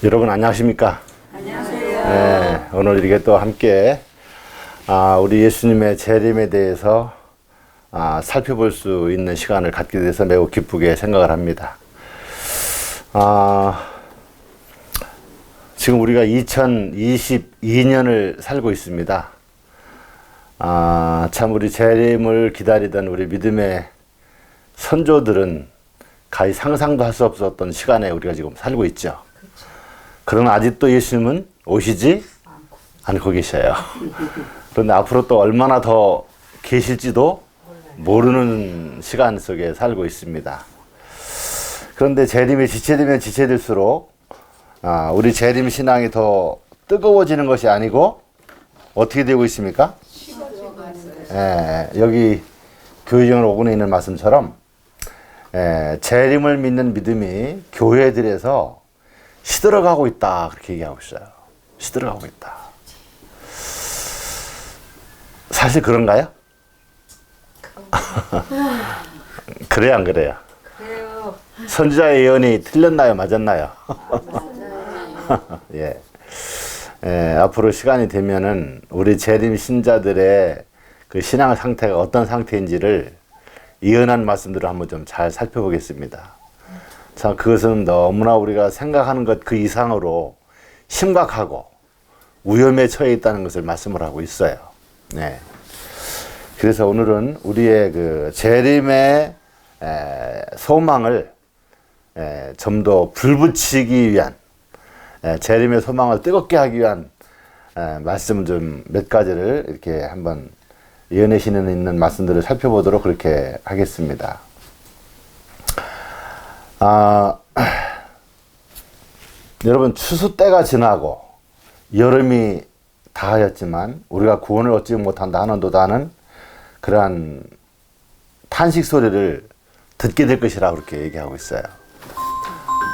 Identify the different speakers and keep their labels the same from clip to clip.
Speaker 1: 여러분 안녕하십니까?
Speaker 2: 안녕하세요.
Speaker 1: 네, 오늘 이렇게 또 함께 우리 예수님의 재림에 대해서 살펴볼 수 있는 시간을 갖게 돼서 매우 기쁘게 생각을 합니다. 지금 우리가 2022년을 살고 있습니다. 참 우리 재림을 기다리던 우리 믿음의 선조들은 가히 상상도 할 수 없었던 시간에 우리가 지금 살고 있죠. 그러나 아직도 예수님은 오시지 않고 계셔요. 그런데 앞으로 또 얼마나 더 계실지도 모르는 시간 속에 살고 있습니다. 그런데 재림에 지체되면 지체될수록 우리 재림 신앙이 더 뜨거워지는 것이 아니고 어떻게 되고 있습니까? 여기 교회정을 5분에 있는 말씀처럼 재림을 믿는 믿음이 교회들에서 시들어가고 있다, 그렇게 얘기하고 있어요. 시들어가고 있다. 사실 그런가요? 그래요, 안 그래요?
Speaker 2: 그래요.
Speaker 1: 선지자의 예언이 틀렸나요, 맞았나요? 예. 앞으로 시간이 되면은 우리 재림 신자들의 그 신앙 상태가 어떤 상태인지를 예언한 말씀들을 한번 좀 잘 살펴보겠습니다. 자, 그것은 너무나 우리가 생각하는 것 그 이상으로 심각하고 위험에 처해 있다는 것을 말씀을 하고 있어요. 네. 그래서 오늘은 우리의 그 재림의 소망을 좀 더 불붙이기 위한, 재림의 소망을 뜨겁게 하기 위한 말씀 좀 몇 가지를 이렇게 한번 예언의 신에 있는 말씀들을 살펴보도록 그렇게 하겠습니다. 여러분, 추수 때가 지나고 여름이 다하였지만 우리가 구원을 얻지 못한다 하는도다는 그러한 탄식 소리를 듣게 될 것이라고 그렇게 얘기하고 있어요.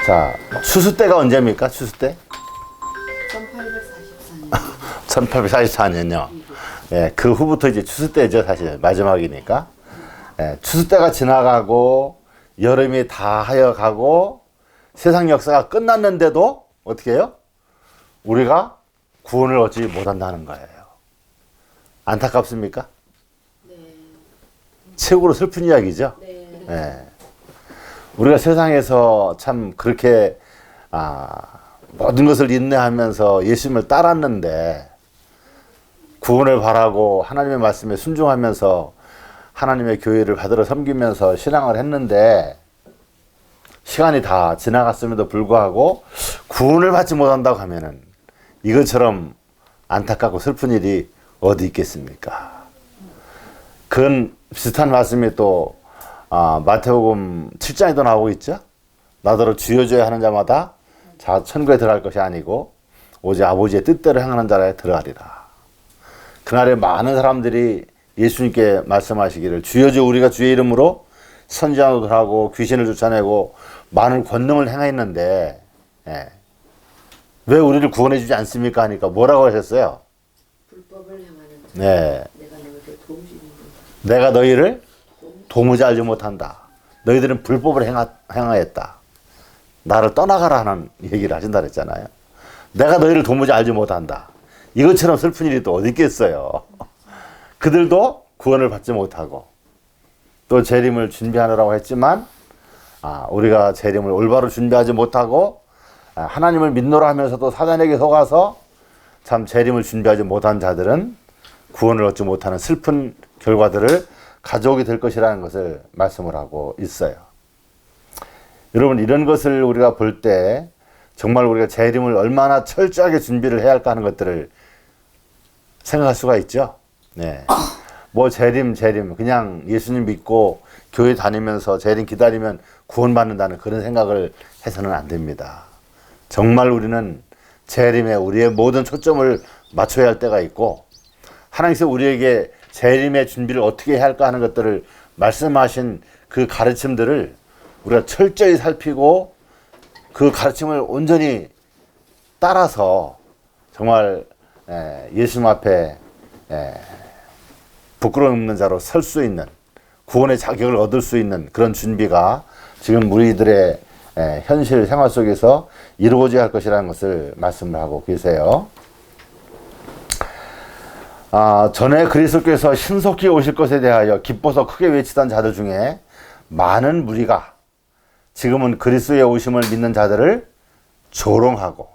Speaker 1: 자, 추수 때가 언제입니까? 추수 때? 1844년요. 예, 그 후부터 이제 추수 때죠, 사실 마지막이니까. 추수 때가 지나가고 여름이 다 하여 가고 세상 역사가 끝났는데도 어떻게 해요? 우리가 구원을 얻지 못한다는 거예요. 안타깝습니까?
Speaker 2: 네.
Speaker 1: 최고로 슬픈 이야기죠.
Speaker 2: 네.
Speaker 1: 우리가 세상에서 참 그렇게 모든 것을 인내하면서 예수님을 따랐는데 구원을 바라고 하나님의 말씀에 순종하면서 하나님의 교회를 받들어 섬기면서 신앙을 했는데 시간이 다 지나갔음에도 불구하고 구원을 받지 못한다고 하면은 이것처럼 안타깝고 슬픈 일이 어디 있겠습니까? 그건 비슷한 말씀이 또 마태복음 7장에도 나오고 있죠. 나더러 주여 주여 하는 자마다 천국에 들어갈 것이 아니고 오직 아버지의 뜻대로 행하는 자라에 들어가리라. 그날에 많은 사람들이 예수님께 말씀하시기를 주여 주여 우리가 주의 이름으로 선지자도 하고 귀신을 쫓아내고 많은 권능을 행했는데 왜 우리를 구원해 주지 않습니까? 하니까 뭐라고 하셨어요?
Speaker 2: 불법을 행하는 자.
Speaker 1: 네.
Speaker 2: 내가 너희를
Speaker 1: 도무지 알지 못한다. 너희들은 불법을 행하였다. 나를 떠나가라 하는 얘기를 하신다 그랬잖아요. 내가 너희를 도무지 알지 못한다. 이것처럼 슬픈 일이 또 어디 있겠어요. 그들도 구원을 받지 못하고 또 재림을 준비하느라고 했지만 우리가 재림을 올바로 준비하지 못하고 하나님을 믿노라 하면서도 사단에게 속아서 참 재림을 준비하지 못한 자들은 구원을 얻지 못하는 슬픈 결과들을 가져오게 될 것이라는 것을 말씀을 하고 있어요. 여러분, 이런 것을 우리가 볼 때 정말 우리가 재림을 얼마나 철저하게 준비를 해야 할까 하는 것들을 생각할 수가 있죠. 네. 뭐 재림 그냥 예수님 믿고 교회 다니면서 재림 기다리면 구원받는다는 그런 생각을 해서는 안 됩니다. 정말 우리는 재림에 우리의 모든 초점을 맞춰야 할 때가 있고 하나님께서 우리에게 재림의 준비를 어떻게 해야 할까 하는 것들을 말씀하신 그 가르침들을 우리가 철저히 살피고 그 가르침을 온전히 따라서 정말 예수님 앞에 부끄러움 없는 자로 설 수 있는 구원의 자격을 얻을 수 있는 그런 준비가 지금 우리들의 현실 생활 속에서 이루어져야 할 것이라는 것을 말씀을 하고 계세요. 전에 그리스도께서 신속히 오실 것에 대하여 기뻐서 크게 외치던 자들 중에 많은 무리가 지금은 그리스도의 오심을 믿는 자들을 조롱하고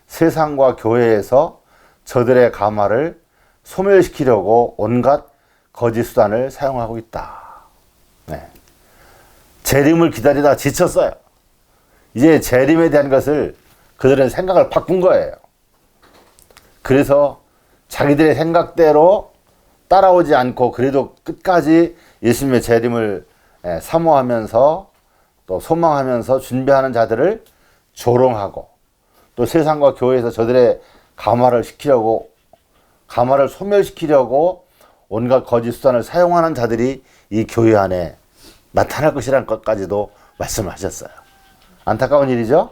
Speaker 1: 세상과 교회에서 저들의 감화를 소멸시키려고 온갖 거짓 수단을 사용하고 있다. 네. 재림을 기다리다 지쳤어요. 이제 재림에 대한 것을 그들은 생각을 바꾼 거예요. 그래서 자기들의 생각대로 따라오지 않고 그래도 끝까지 예수님의 재림을 사모하면서 또 소망하면서 준비하는 자들을 조롱하고 또 세상과 교회에서 저들의 감화를 소멸시키려고 온갖 거짓 수단을 사용하는 자들이 이 교회 안에 나타날 것이라는 것까지도 말씀을 하셨어요. 안타까운 일이죠?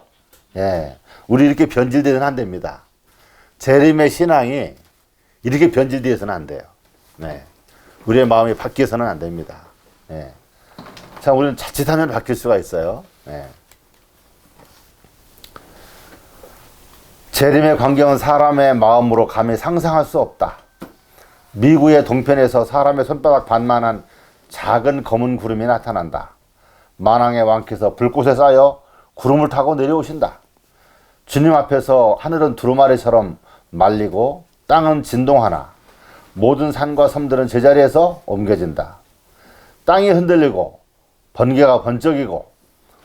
Speaker 1: 예. 우리 이렇게 변질되어서는 안 됩니다. 재림의 신앙이 이렇게 변질되어서는 안 돼요. 네. 우리의 마음이 바뀌어서는 안 됩니다. 예. 자, 우리는 자칫하면 바뀔 수가 있어요. 예. 재림의 광경은 사람의 마음으로 감히 상상할 수 없다. 미국의 동편에서 사람의 손바닥 반만한 작은 검은 구름이 나타난다. 만왕의 왕께서 불꽃에 쌓여 구름을 타고 내려오신다. 주님 앞에서 하늘은 두루마리처럼 말리고 땅은 진동하나 모든 산과 섬들은 제자리에서 옮겨진다. 땅이 흔들리고 번개가 번쩍이고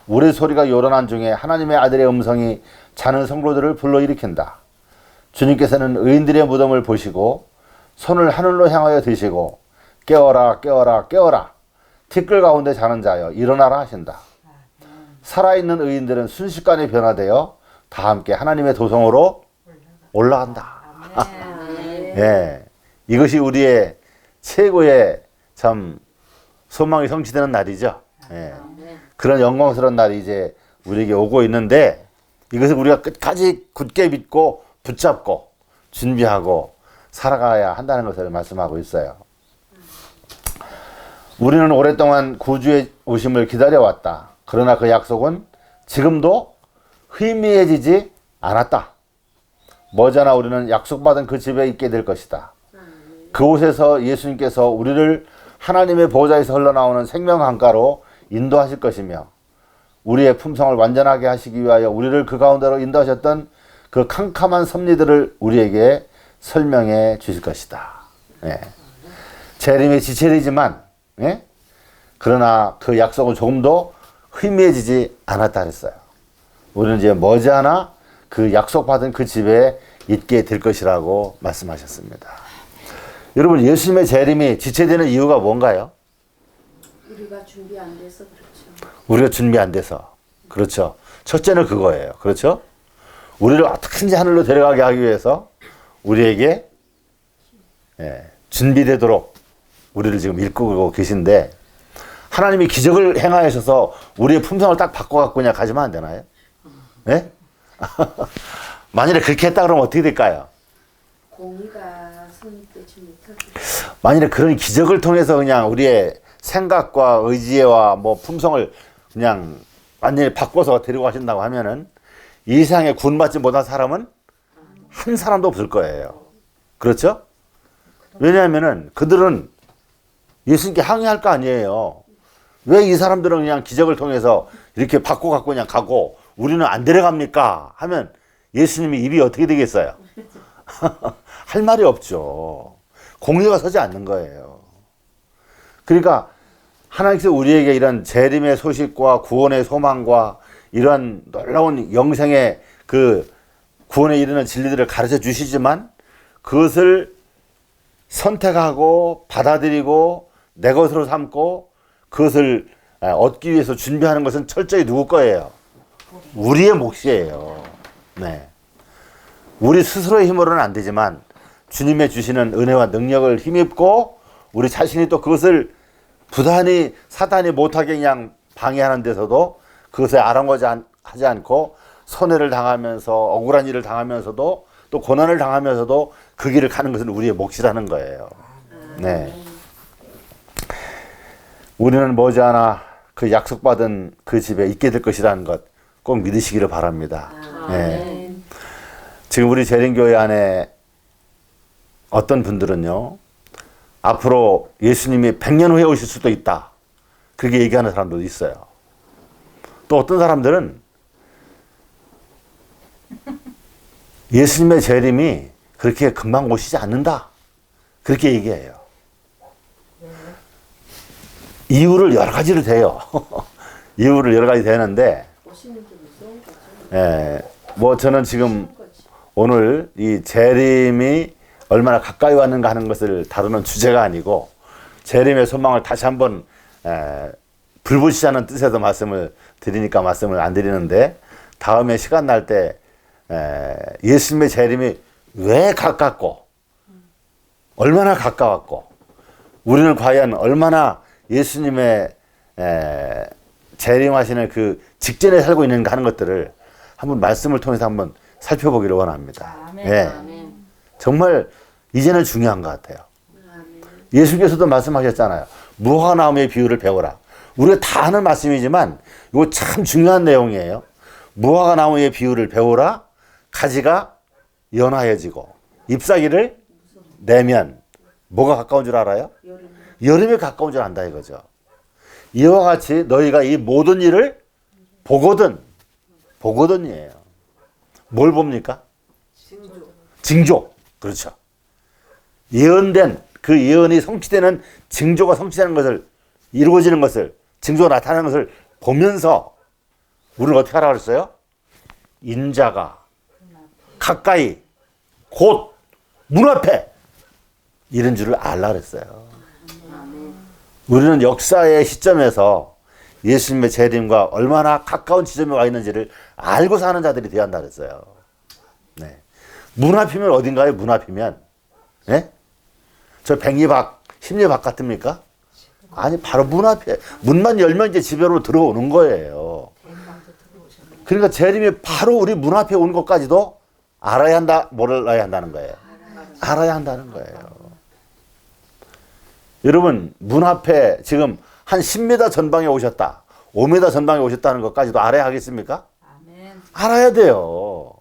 Speaker 1: 우리 소리가 요란한 중에 하나님의 아들의 음성이 자는 성도들을 불러일으킨다. 주님께서는 의인들의 무덤을 보시고 손을 하늘로 향하여 드시고 깨어라 깨어라 깨어라 티끌 가운데 자는 자여 일어나라 하신다. 살아있는 의인들은 순식간에 변화되어 다 함께 하나님의 도성으로 올라간다. 예, 이것이 우리의 최고의 참 소망이 성취되는 날이죠. 예, 그런 영광스러운 날이 이제 우리에게 오고 있는데 이것을 우리가 끝까지 굳게 믿고 붙잡고 준비하고 살아가야 한다는 것을 말씀하고 있어요. 우리는 오랫동안 구주의 오심을 기다려왔다. 그러나 그 약속은 지금도 희미해지지 않았다. 머지않아 우리는 약속받은 그 집에 있게 될 것이다. 그곳에서 예수님께서 우리를 하나님의 보좌에서 흘러나오는 생명 강가로 인도하실 것이며 우리의 품성을 완전하게 하시기 위하여 우리를 그 가운데로 인도하셨던 그 캄캄한 섭리들을 우리에게 설명해 주실 것이다. 예. 재림이 지체되지만 예? 그러나 그 약속은 조금도 희미해지지 않았다 했어요. 우리는 이제 머지않아 그 약속받은 그 집에 있게 될 것이라고 말씀하셨습니다. 여러분, 예수님의 재림이 지체되는 이유가 뭔가요?
Speaker 2: 우리가 준비 안 돼서 그렇죠.
Speaker 1: 우리가 준비 안 돼서. 그렇죠. 첫째는 그거예요. 그렇죠? 우리를 어떻게든지 하늘로 데려가게 하기 위해서 우리에게 준비되도록 우리를 지금 일구고 계신데 하나님이 기적을 행하셔서 우리의 품성을 딱 바꿔갖고 그냥 가지면 안 되나요? 네? 만일에 그렇게 했다 그러면 어떻게 될까요?
Speaker 2: 공의가 성립되지 못하고
Speaker 1: 만일에 그런 기적을 통해서 그냥 우리의 생각과 의지와 뭐 품성을 그냥 완전히 바꿔서 데리고 가신다고 하면은 이 세상에 구원받지 못한 사람은 한 사람도 없을 거예요. 그렇죠? 왜냐하면은 그들은 예수님께 항의할 거 아니에요. 왜 이 사람들은 그냥 기적을 통해서 이렇게 바꿔갖고 그냥 가고 우리는 안 데려갑니까? 하면 예수님이 입이 어떻게 되겠어요? 할 말이 없죠. 공의가 서지 않는 거예요. 그러니까 하나님께서 우리에게 이런 재림의 소식과 구원의 소망과 이런 놀라운 영생의 그 구원에 이르는 진리들을 가르쳐 주시지만 그것을 선택하고 받아들이고 내 것으로 삼고 그것을 얻기 위해서 준비하는 것은 철저히 누구 거예요? 우리의 몫이에요. 네. 우리 스스로의 힘으로는 안 되지만 주님의 주시는 은혜와 능력을 힘입고 우리 자신이 또 그것을 부단히 사단이 못하게 그냥 방해하는 데서도 그것에 아랑거리지 않고 손해를 당하면서 억울한 일을 당하면서도 또 고난을 당하면서도 그 길을 가는 것은 우리의 몫이라는 거예요. 네. 우리는 머지않아 그 약속받은 그 집에 있게 될 것이라는 것 꼭 믿으시기를 바랍니다. 예. 지금 우리 재림교회 안에 어떤 분들은요, 앞으로 예수님이 100년 후에 오실 수도 있다, 그렇게 얘기하는 사람들도 있어요. 또 어떤 사람들은 예수님의 재림이 그렇게 금방 오시지 않는다, 그렇게 얘기해요. 이유를 여러 가지로 대요. 이유를 여러 가지 되는데,
Speaker 2: 오시는 게 무서운 거죠.
Speaker 1: 예, 뭐 저는 지금
Speaker 2: 무서운 거지.
Speaker 1: 오늘 이 재림이 얼마나 가까이 왔는가 하는 것을 다루는 주제가 아니고, 재림의 소망을 다시 한번 불붙이자는 뜻에서 말씀을 드리니까 말씀을 안 드리는데, 다음에 시간 날 때 예수님의 재림이 왜 가깝고 얼마나 가까웠고 우리는 과연 얼마나 예수님의 재림하시는 그 직전에 살고 있는가 하는 것들을 한번 말씀을 통해서 한번 살펴보기를 원합니다.
Speaker 3: 아멘.
Speaker 1: 예.
Speaker 2: 아멘.
Speaker 1: 정말 이제는 중요한 것 같아요.
Speaker 2: 아멘.
Speaker 1: 예수께서도 말씀하셨잖아요. 무화과나무의 비유를 배워라. 우리가 다 아는 말씀이지만 이거 참 중요한 내용이에요. 무화과나무의 비유를 배워라. 가지가 연하여지고 잎사귀를 내면 뭐가 가까운 줄 알아요?
Speaker 2: 여름.
Speaker 1: 여름에 가까운 줄 안다 이거죠. 이와 같이 너희가 이 모든 일을 보거든이에요. 뭘 봅니까?
Speaker 2: 징조.
Speaker 1: 징조. 그렇죠. 예언된 그 예언이 성취되는 징조가 성취되는 것을, 이루어지는 것을, 징조가 나타나는 것을 보면서 우리는 어떻게 하라고 그랬어요? 인자가 가까이 곧 문 앞에 이런 줄을 알라 그랬어요. 우리는 역사의 시점에서 예수님의 재림과 얼마나 가까운 지점에 와 있는지를 알고 사는 자들이 되어야 한다 그랬어요. 네. 문 앞이면 어딘가에 문 앞이면, 네? 저 백리 밖, 십리 밖 같습니까? 아니, 바로 문 앞에, 문만 열면 이제 집으로 들어오는 거예요. 그러니까 재림이 바로 우리 문 앞에 온 것까지도 알아야 한다, 몰라야 한다는 거예요. 알아야 한다는 거예요. 여러분, 문 앞에 지금 한 10m 전방에 오셨다, 5m 전방에 오셨다는 것까지도 알아야 하겠습니까?
Speaker 3: 아멘.
Speaker 1: 알아야 돼요.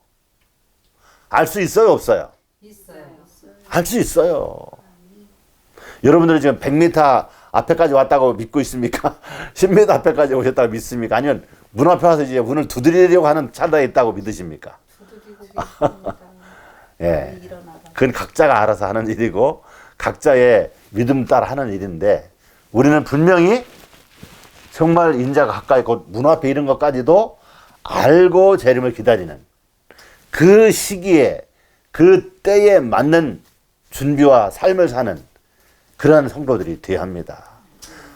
Speaker 1: 알 수 있어요, 없어요?
Speaker 3: 있어요.
Speaker 1: 알 수 있어요. 여러분들이 지금 100m 앞에까지 왔다고 믿고 있습니까? 10m 앞에까지 오셨다고 믿습니까? 아니면 문 앞에 와서 이제 문을 두드리려고 하는 찰나에 있다고 믿으십니까?
Speaker 3: 두드리고 계십니다.
Speaker 1: 예.
Speaker 3: 일어나라.
Speaker 1: 그건 각자가 알아서 하는 일이고 각자의 믿음 따라 하는 일인데, 우리는 분명히 정말 인자가 가까이 곧 문 앞에 이런 것까지도 알고 재림을 기다리는 그 시기에 그 때에 맞는 준비와 삶을 사는 그러한 성도들이 되어야 합니다.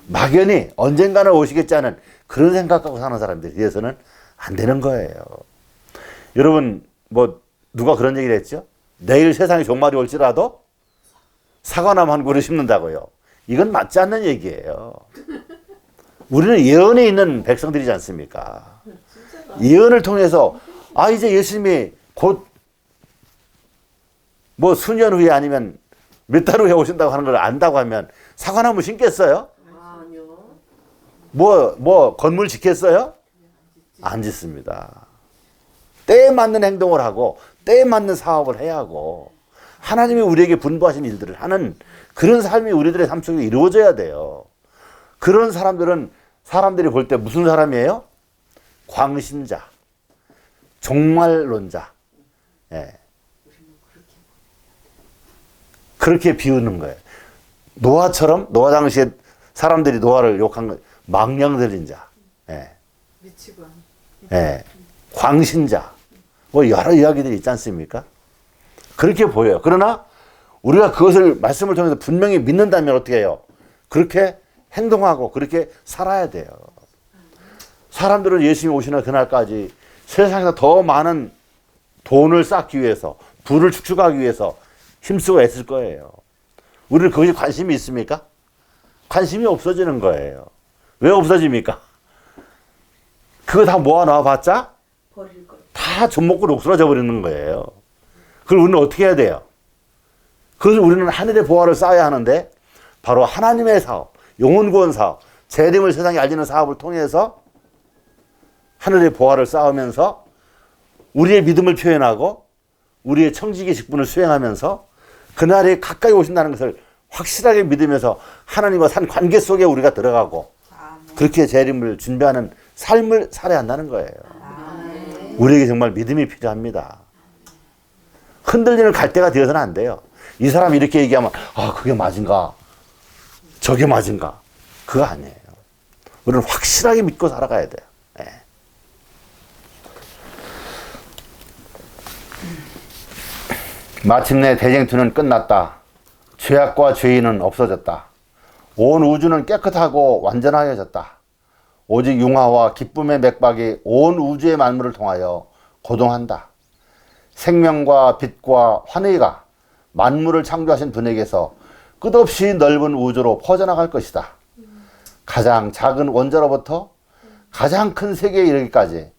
Speaker 1: 막연히 언젠가는 오시겠지 하는 그런 생각하고 사는 사람들이 되어서는 안 되는 거예요. 여러분, 뭐 누가 그런 얘기를 했죠? 내일 세상에 종말이 올지라도 사과나무 한 그루 심는다고요. 이건 맞지 않는 얘기예요. 우리는 예언에 있는 백성들이지 않습니까? 예언을 통해서 이제 예수님이 곧 뭐 수년 후에 아니면 몇 달 후에 오신다고 하는 걸 안다고 하면 사과나무 심겠어요?
Speaker 2: 아니요.
Speaker 1: 뭐 건물 짓겠어요? 안 짓습니다. 때에 맞는 행동을 하고 때에 맞는 사업을 해야 하고 하나님이 우리에게 분부하신 일들을 하는 그런 삶이 우리들의 삶 속에 이루어져야 돼요. 그런 사람들은 사람들이 볼 때 무슨 사람이에요? 광신자, 종말론자. 예. 그렇게 비우는 거예요. 노아처럼, 노아 당시에 사람들이 노아를 욕한 거, 망령 들린 자. 예.
Speaker 3: 미치고 하는.
Speaker 1: 예. 광신자. 뭐 여러 이야기들이 있지 않습니까? 그렇게 보여요. 그러나 우리가 그것을 말씀을 통해서 분명히 믿는다면 어떻게 해요? 그렇게 행동하고 그렇게 살아야 돼요. 사람들은 예수님이 오시는 그날까지 세상에서 더 많은 돈을 쌓기 위해서, 부를 축축하기 위해서 힘쓰고 애쓸 거예요. 우리는 그것이 관심이 있습니까? 관심이 없어지는 거예요. 왜 없어집니까? 그거 다 모아놔 봤자
Speaker 2: 버릴 거.
Speaker 1: 다 젖먹고 녹슬어져 버리는 거예요. 그걸 우리는 어떻게 해야 돼요? 그것을 우리는 하늘의 보화를 쌓아야 하는데 바로 하나님의 사업, 영혼구원 사업, 재림을 세상에 알리는 사업을 통해서 하늘의 보화를 쌓으면서 우리의 믿음을 표현하고 우리의 청지기 직분을 수행하면서 그날이 가까이 오신다는 것을 확실하게 믿으면서 하나님과 산 관계 속에 우리가 들어가고 그렇게 재림을 준비하는 삶을 살아야 한다는 거예요. 우리에게 정말 믿음이 필요합니다. 흔들리는 갈대가 되어서는 안 돼요. 이 사람이 이렇게 얘기하면 그게 맞은가? 저게 맞은가? 그거 아니에요. 우리는 확실하게 믿고 살아가야 돼요. 예. 마침내 대쟁투는 끝났다. 죄악과 죄인은 없어졌다. 온 우주는 깨끗하고 완전하여졌다. 오직 융화와 기쁨의 맥박이 온 우주의 만물을 통하여 고동한다. 생명과 빛과 환희가 만물을 창조하신 분에게서 끝없이 넓은 우주로 퍼져나갈 것이다. 가장 작은 원자로부터 가장 큰 세계에 이르기까지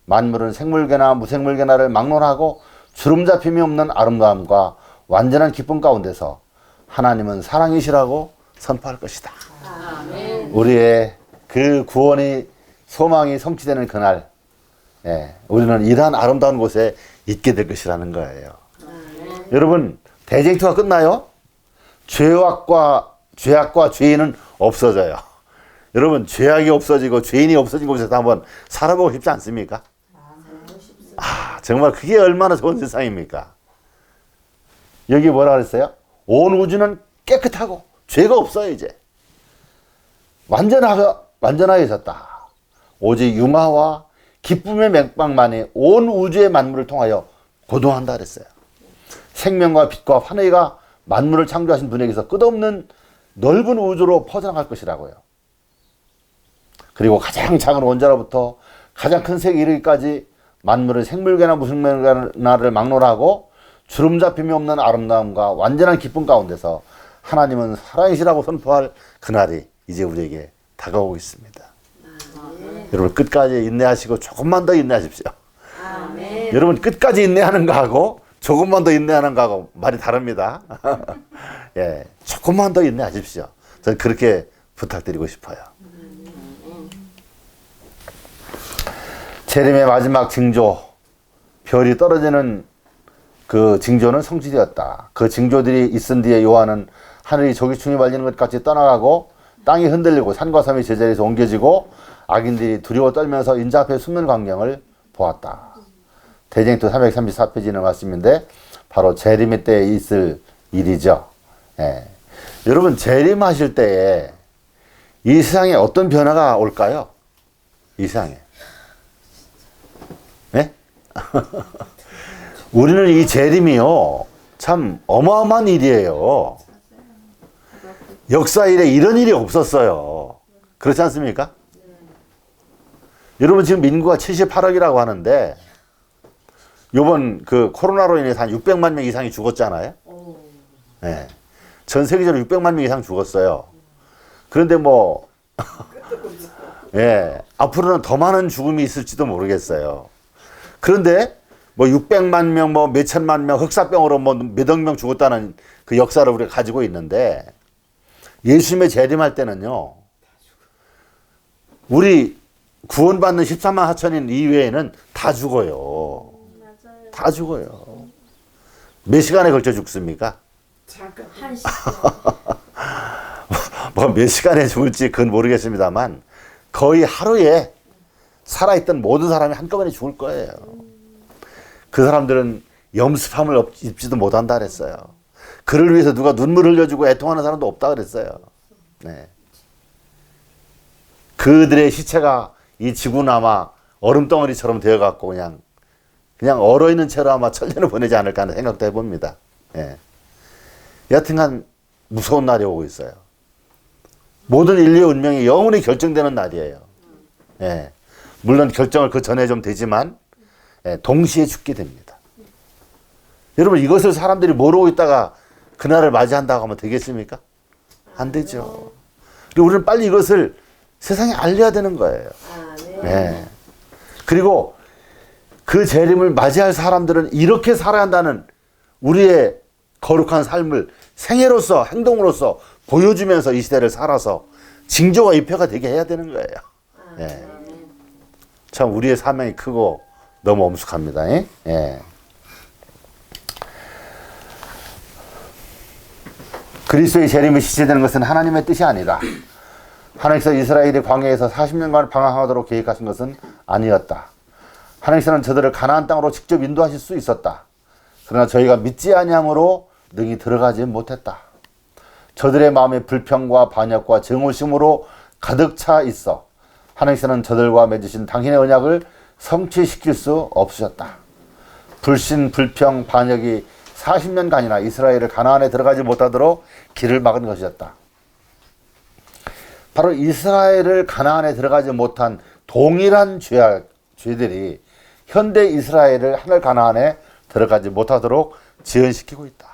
Speaker 1: 만물은 생물계나 무생물계나를 막론하고 주름 잡힘이 없는 아름다움과 완전한 기쁨 가운데서 하나님은 사랑이시라고 선포할 것이다.
Speaker 2: 아멘.
Speaker 1: 우리의 그 구원이 소망이 성취되는 그날, 우리는 이러한 아름다운 곳에 있게 될 것이라는 거예요. 여러분, 대쟁투가 끝나요? 죄악과 죄인은 없어져요. 여러분, 죄악이 없어지고 죄인이 없어진 곳에서 한번 살아보고 싶지 않습니까? 정말 그게 얼마나 좋은 세상입니까? 여기 뭐라 그랬어요? 온 우주는 깨끗하고 죄가 없어요, 이제. 완전하여졌다. 오직 융화와 기쁨의 맥박만이 온 우주의 만물을 통하여 고동한다 그랬어요. 생명과 빛과 환희가 만물을 창조하신 분에게서 끝없는 넓은 우주로 퍼져나갈 것이라고요. 그리고 가장 작은 원자로부터 가장 큰 세계에 이르기까지 만물은 생물계나 무생물계나를 막론하고 주름 잡힘이 없는 아름다움과 완전한 기쁨 가운데서 하나님은 사랑이시라고 선포할 그날이 이제 우리에게 다가오고 있습니다. 여러분, 끝까지 인내하시고 조금만 더 인내하십시오.
Speaker 2: 아멘.
Speaker 1: 여러분, 끝까지 인내하는 거하고 조금만 더 인내하는 거하고 말이 다릅니다. 예, 조금만 더 인내하십시오. 저는 그렇게 부탁드리고 싶어요. 재림의 마지막 징조, 별이 떨어지는 그 징조는 성취되었다. 그 징조들이 있은 뒤에 요한은 하늘이 조기충이 말리는 것 같이 떠나가고 땅이 흔들리고 산과 섬이 제자리에서 옮겨지고 악인들이 두려워 떨면서 인자 앞에 숨는 광경을 보았다. 대쟁투 334페이지는 말씀인데 바로 재림의 때에 있을 일이죠. 여러분, 재림하실 때에 이 세상에 어떤 변화가 올까요? 이 세상에. 네? 우리는 이 재림이요, 참 어마어마한 일이에요. 역사 이래 이런 일이 없었어요. 그렇지 않습니까? 여러분, 지금 인구가 78억이라고 하는데 요번 그 코로나로 인해서 한 600만 명 이상이 죽었잖아요. 네. 전 세계적으로 600만 명 이상 죽었어요. 그런데 뭐 앞으로는 더 많은 죽음이 있을지도 모르겠어요. 그런데 뭐 600만 명, 뭐 몇천만 명, 흑사병으로 뭐 몇억 명 죽었다는 그 역사를 우리가 가지고 있는데 예수님의 재림할 때는요, 우리 구원받는 13만 4천인 이외에는 다 죽어요. 다 죽어요. 몇 시간에 걸쳐 죽습니까?
Speaker 2: 한 시간.
Speaker 1: 뭐 몇 시간에 죽을지 그건 모르겠습니다만 거의 하루에 살아있던 모든 사람이 한꺼번에 죽을 거예요. 그 사람들은 염습함을 입지도 못한다 그랬어요. 그를 위해서 누가 눈물 흘려주고 애통하는 사람도 없다 그랬어요. 네. 그들의 시체가 이 지구나마 얼음덩어리처럼 되어갖고 그냥 얼어있는 채로 아마 천년을 보내지 않을까 하는 생각도 해봅니다. 여하튼간 무서운 날이 오고 있어요. 모든 인류의 운명이 영원히 결정되는 날이에요. 물론 결정을 그 전에 좀 되지만 동시에 죽게 됩니다. 여러분, 이것을 사람들이 모르고 있다가 그날을 맞이한다고 하면 되겠습니까? 안 되죠. 그리고 우리는 빨리 이것을 세상에 알려야 되는 거예요. 그리고 그 재림을 맞이할 사람들은 이렇게 살아야 한다는 우리의 거룩한 삶을 생애로서 행동으로서 보여주면서 이 시대를 살아서 징조와 입회가 되게 해야 되는 거예요. 예. 참 우리의 사명이 크고 너무 엄숙합니다. 예. 그리스도의 재림이 시체되는 것은 하나님의 뜻이 아니라 하나님께서 이스라엘이 광야에서 40년간 방황하도록 계획하신 것은 아니었다. 하나님께서는 저들을 가나안 땅으로 직접 인도하실 수 있었다. 그러나 저희가 믿지 아니함으로 능히 들어가지 못했다. 저들의 마음에 불평과 반역과 증오심으로 가득 차 있어 하나님께서는 저들과 맺으신 당신의 언약을 성취시킬 수 없으셨다. 불신, 불평, 반역이 40년간이나 이스라엘을 가나안에 들어가지 못하도록 길을 막은 것이었다. 바로 이스라엘을 가나안에 들어가지 못한 동일한 죄들이 현대 이스라엘을 하늘 가나안에 들어가지 못하도록 지연시키고 있다.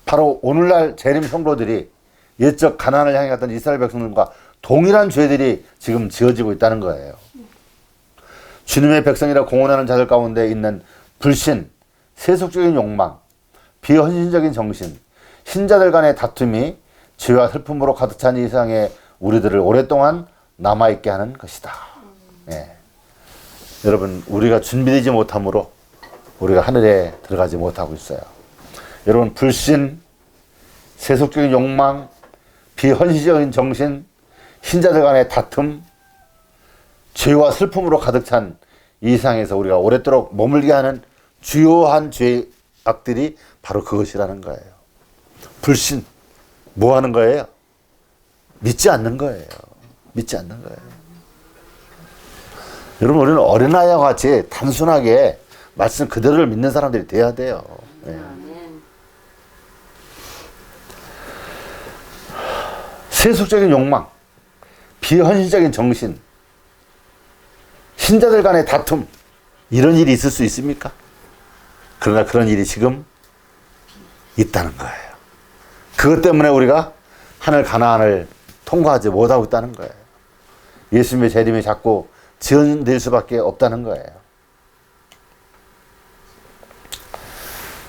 Speaker 1: 바로 오늘날 재림 성도들이 옛적 가나안을 향해 갔던 이스라엘 백성들과 동일한 죄들이 지금 지어지고 있다는 거예요. 주님의 백성이라 공언하는 자들 가운데 있는 불신, 세속적인 욕망, 비헌신적인 정신, 신자들 간의 다툼이 죄와 슬픔으로 가득 찬 이 세상에 우리들을 오랫동안 남아있게 하는 것이다. 예. 여러분, 우리가 준비되지 못함으로 우리가 하늘에 들어가지 못하고 있어요. 여러분, 불신, 세속적인 욕망, 비헌신적인 정신, 신자들 간의 다툼, 죄와 슬픔으로 가득 찬 이 세상에서 우리가 오랫도록 머물게 하는 주요한 죄악들이 바로 그것이라는 거예요. 불신, 뭐 하는 거예요? 믿지 않는 거예요. 믿지 않는 거예요. 여러분, 우리는 어린아이와 같이 단순하게 말씀 그대로를 믿는 사람들이 돼야 돼요. 네. 세속적인 욕망, 비현실적인 정신, 신자들 간의 다툼, 이런 일이 있을 수 있습니까? 그러나 그런 일이 지금 있다는 거예요. 그것 때문에 우리가 하늘 가나안을 통과하지 못하고 있다는 거예요. 예수님의 재림이 자꾸 지연될 수밖에 없다는 거예요.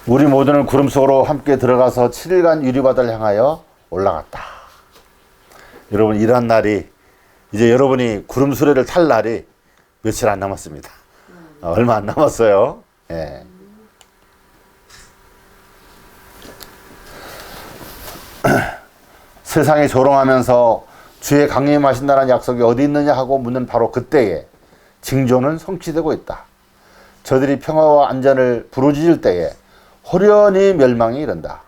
Speaker 1: 우리 모두는 구름 속으로 함께 들어가서 7일간 유리바다를 향하여 올라갔다. 여러분, 이러한 날이, 이제 여러분이 구름 수레를 탈 날이 며칠 안 남았습니다. 얼마 안 남았어요. 예. 세상에 조롱하면서 주의 강림하신다는 약속이 어디 있느냐 하고 묻는 바로 그때에 징조는 성취되고 있다. 저들이 평화와 안전을 부르짖을 때에 호련히 멸망이 이른다.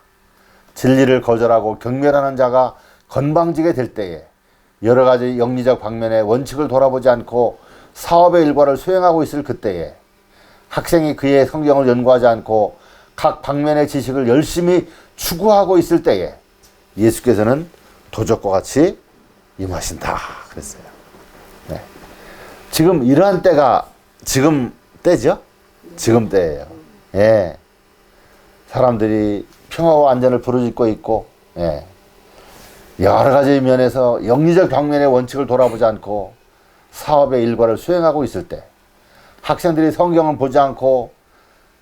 Speaker 1: 진리를 거절하고 경멸하는 자가 건방지게 될 때에 여러 가지 영리적 방면의 원칙을 돌아보지 않고 사업의 일과를 수행하고 있을 그때에 학생이 그의 성경을 연구하지 않고 각 방면의 지식을 열심히 추구하고 있을 때에 예수께서는 도적과 같이 임하신다 그랬어요. 네. 지금 이러한 때가 지금 때죠? 지금 때예요. 예. 사람들이 평화와 안전을 부르짖고 있고, 예. 여러 가지 면에서 영리적 방면의 원칙을 돌아보지 않고 사업의 일과를 수행하고 있을 때, 학생들이 성경을 보지 않고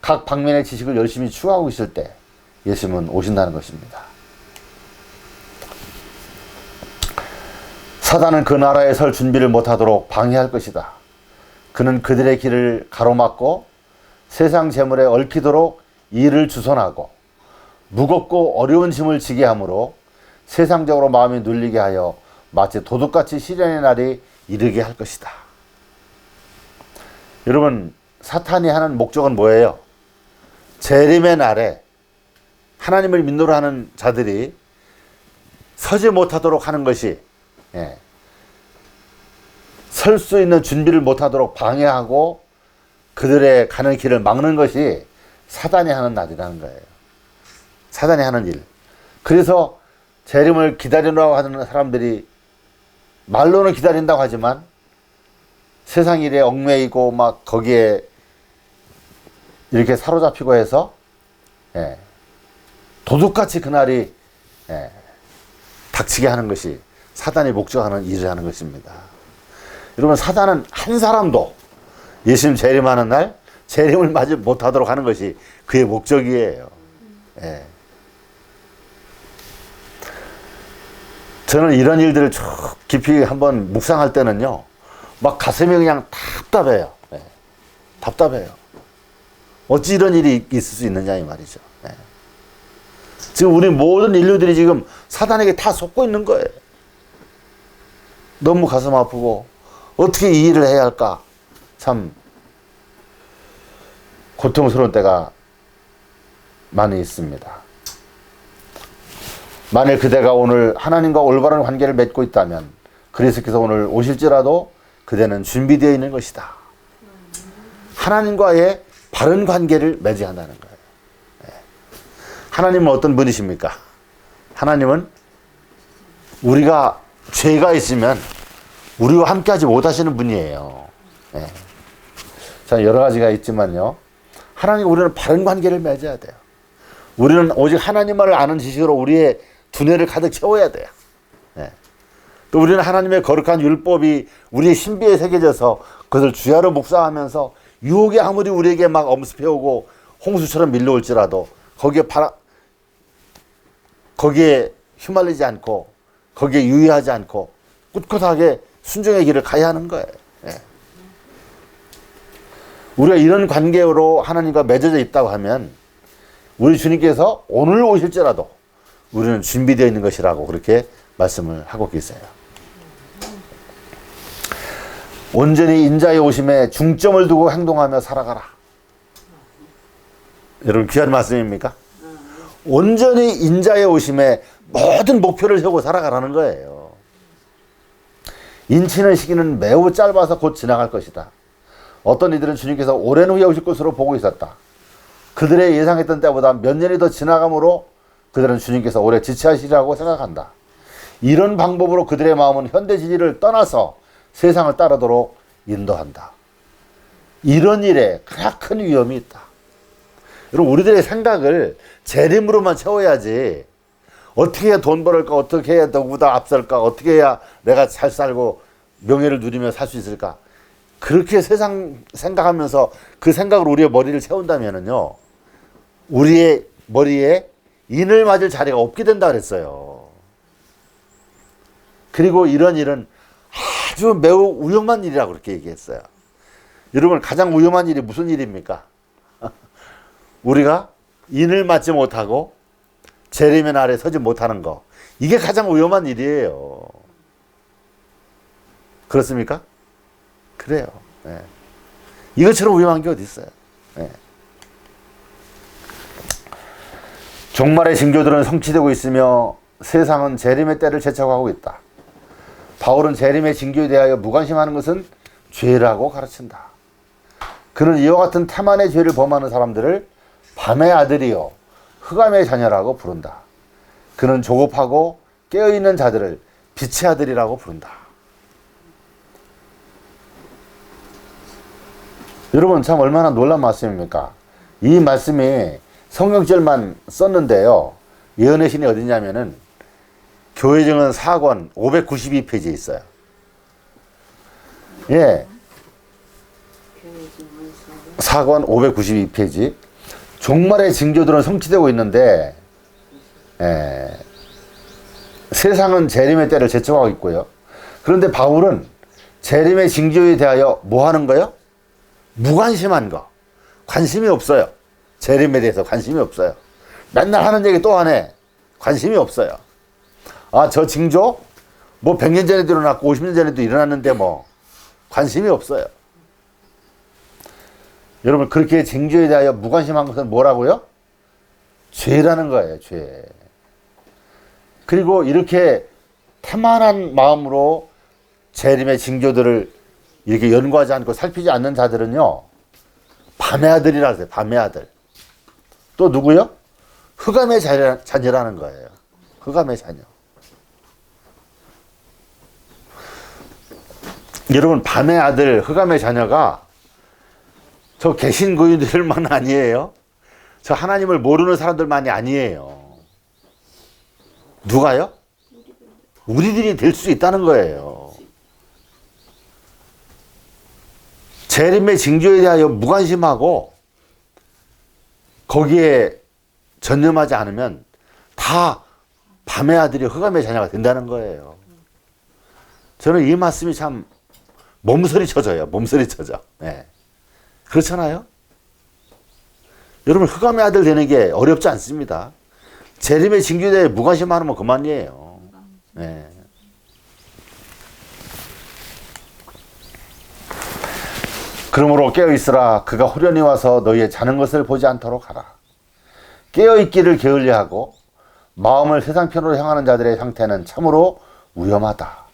Speaker 1: 각 방면의 지식을 열심히 추구하고 있을 때 예수님은 오신다는 것입니다. 사단은 그 나라에 설 준비를 못하도록 방해할 것이다. 그는 그들의 길을 가로막고 세상 재물에 얽히도록 일을 주선하고 무겁고 어려운 짐을 지게 하므로 세상적으로 마음이 눌리게 하여 마치 도둑같이 시련의 날이 이르게 할 것이다. 여러분, 사탄이 하는 목적은 뭐예요? 재림의 날에 하나님을 믿노라 하는 자들이 서지 못하도록 하는 것이, 예, 설 수 있는 준비를 못하도록 방해하고 그들의 가는 길을 막는 것이 사단이 하는 날이라는 거예요. 사단이 하는 일. 그래서 재림을 기다리라고 하는 사람들이 말로는 기다린다고 하지만 세상 일에 얽매이고 막 거기에 이렇게 사로잡히고 해서, 예, 도둑같이 그날이, 예, 닥치게 하는 것이 사단이 목적하는 일을 하는 것입니다. 여러분, 사단은 한 사람도 예수님 재림하는 날 재림을 맞이 못하도록 하는 것이 그의 목적이에요. 예. 저는 이런 일들을 쭉 깊이 한번 묵상할 때는요, 막 가슴이 그냥 답답해요. 예. 답답해요. 어찌 이런 일이 있을 수 있느냐 이 말이죠. 예. 지금 우리 모든 인류들이 지금 사단에게 다 속고 있는 거예요. 너무 가슴 아프고 어떻게 이 일을 해야 할까? 참 고통스러운 때가 많이 있습니다. 만일 그대가 오늘 하나님과 올바른 관계를 맺고 있다면 그리스도께서 오늘 오실지라도 그대는 준비되어 있는 것이다. 하나님과의 바른 관계를 맺어야 한다는 거예요. 하나님은 어떤 분이십니까? 하나님은 우리가 죄가 있으면 우리와 함께하지 못하시는 분이에요. 자, 여러 가지가 있지만요. 하나님 우리는 바른 관계를 맺어야 돼요. 우리는 오직 하나님만을 아는 지식으로 우리의 두뇌를 가득 채워야 돼요. 또 우리는 하나님의 거룩한 율법이 우리의 신비에 새겨져서 그것을 주야로 묵상하면서 유혹이 아무리 우리에게 막 엄습해오고 홍수처럼 밀려올지라도 거기에 휘말리지 않고 거기에 유의하지 않고 꿋꿋하게 순종의 길을 가야 하는 거예요. 우리가 이런 관계로 하나님과 맺어져 있다고 하면 우리 주님께서 오늘 오실지라도 우리는 준비되어 있는 것이라고 그렇게 말씀을 하고 계세요. 온전히 인자의 오심에 중점을 두고 행동하며 살아가라. 여러분 귀한 말씀입니까? 온전히 인자의 오심에 모든 목표를 세우고 살아가라는 거예요. 인치는 시기는 매우 짧아서 곧 지나갈 것이다. 어떤 이들은 주님께서 오랜 후에 오실 것으로 보고 있었다. 그들의 예상했던 때보다 몇 년이 더 지나감으로 그들은 주님께서 오래 지체하시리라고 생각한다. 이런 방법으로 그들의 마음은 현대 진리를 떠나서 세상을 따르도록 인도한다. 이런 일에 가장 큰 위험이 있다. 여러분 우리들의 생각을 재림으로만 채워야지 어떻게 해야 돈 벌을까, 어떻게 해야 누구보다 앞설까, 어떻게 해야 내가 잘 살고 명예를 누리며 살 수 있을까, 그렇게 세상 생각하면서 그 생각으로 우리의 머리를 채운다면은요, 우리의 머리에 인을 맞을 자리가 없게 된다 그랬어요. 그리고 이런 일은 아주 매우 위험한 일이라고 그렇게 얘기했어요. 여러분 가장 위험한 일이 무슨 일입니까? 우리가 인을 맞지 못하고 재림의 날에 서지 못하는 거, 이게 가장 위험한 일이에요. 그렇습니까? 그래요. 예. 이것처럼 위험한 게 어디 있어요? 예. 종말의 징조들은 성취되고 있으며 세상은 재림의 때를 제쳐가고 있다. 바울은 재림의 징조에 대하여 무관심하는 것은 죄라고 가르친다. 그는 이와 같은 태만의 죄를 범하는 사람들을 밤의 아들이요 흑암의 자녀라고 부른다. 그는 조급하고 깨어있는 자들을 빛의 아들이라고 부른다. 여러분 참 얼마나 놀라운 말씀입니까? 이 말씀이 성경절만 썼는데요, 예언의 신이 어디냐면은 교회증은 4권 592페이지에 있어요. 예. 4권 592페이지. 종말의 징조들은 성취되고 있는데, 세상은 재림의 때를 제쳐가고 있고요. 그런데 바울은 재림의 징조에 대하여 뭐 하는 거예요? 무관심한 거. 관심이 없어요. 재림에 대해서 관심이 없어요. 맨날 하는 얘기 또 하네. 관심이 없어요. 아, 저 징조? 뭐 100년 전에도 일어났고 50년 전에도 일어났는데 뭐 관심이 없어요. 여러분 그렇게 징조에 대하여 무관심한 것은 뭐라고요? 죄라는 거예요. 죄. 그리고 이렇게 태만한 마음으로 재림의 징조들을 이렇게 연구하지 않고 살피지 않는 자들은요, 밤의 아들이라 그래요. 밤의 아들. 또 누구요? 흑암의 자녀라는 거예요. 흑암의 자녀. 여러분 밤의 아들, 흑암의 자녀가 저 개신교인들만 아니에요. 저 하나님을 모르는 사람들만이 아니에요. 누가요? 우리들이 될 수 있다는 거예요. 재림의 징조에 대하여 무관심하고 거기에 전념하지 않으면 다 밤의 아들이 흑암의 자녀가 된다는 거예요. 저는 이 말씀이 참 몸서리 쳐져요. 몸서리 쳐져. 네. 그렇잖아요? 여러분, 흑암의 아들 되는 게 어렵지 않습니다. 재림의 징조대에 무관심하면 그만이에요. 네. 그러므로 깨어있으라. 그가 후련히 와서 너희의 자는 것을 보지 않도록 하라. 깨어있기를 게을리하고 마음을 세상 편으로 향하는 자들의 상태는 참으로 위험하다.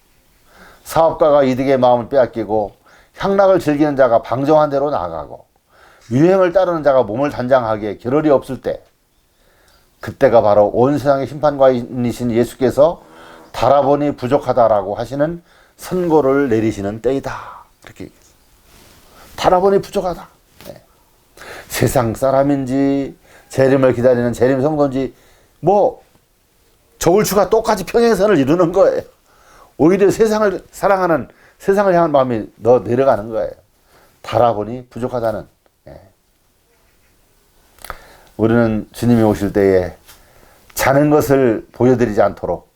Speaker 1: 사업가가 이득의 마음을 빼앗기고 향락을 즐기는 자가 방종한 대로 나아가고 유행을 따르는 자가 몸을 단장하기에 겨를이 없을 때, 그때가 바로 온 세상의 심판관이신 예수께서 달아보니 부족하다라고 하시는 선고를 내리시는 때이다. 이렇게 얘기했어요. 달아보니 부족하다. 네. 세상 사람인지 재림을 기다리는 재림 성도인지 뭐 저울추가 똑같이 평행선을 이루는 거예요. 오히려 세상을 사랑하는, 세상을 향한 마음이 더 내려가는 거예요. 달아보니 부족하다는. 네. 우리는 주님이 오실 때에 자는 것을 보여드리지 않도록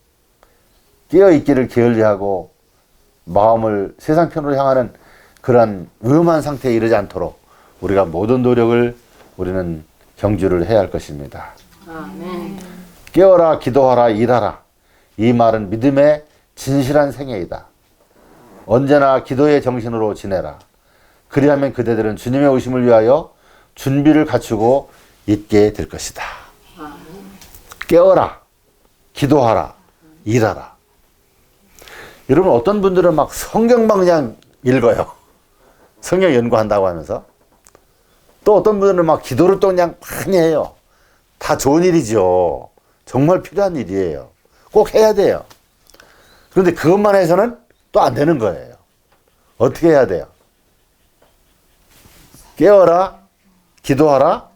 Speaker 1: 깨어있기를 게을리하고 마음을 세상 편으로 향하는 그런 위험한 상태에 이르지 않도록 우리가 모든 노력을 우리는 경주를 해야 할 것입니다.
Speaker 2: 아멘.
Speaker 1: 깨어라, 기도하라, 일하라. 이 말은 믿음의 진실한 생애이다. 언제나 기도의 정신으로 지내라. 그리하면 그대들은 주님의 오심을 위하여 준비를 갖추고 있게 될 것이다. 깨어라, 기도하라, 일하라. 여러분, 어떤 분들은 막 성경만 그냥 읽어요. 성경 연구한다고 하면서. 또 어떤 분들은 막 기도를 또 그냥 많이 해요. 다 좋은 일이죠. 정말 필요한 일이에요. 꼭 해야 돼요. 그런데 그것만 해서는 또 안 되는 거예요. 어떻게 해야 돼요? 깨어라, 기도하라,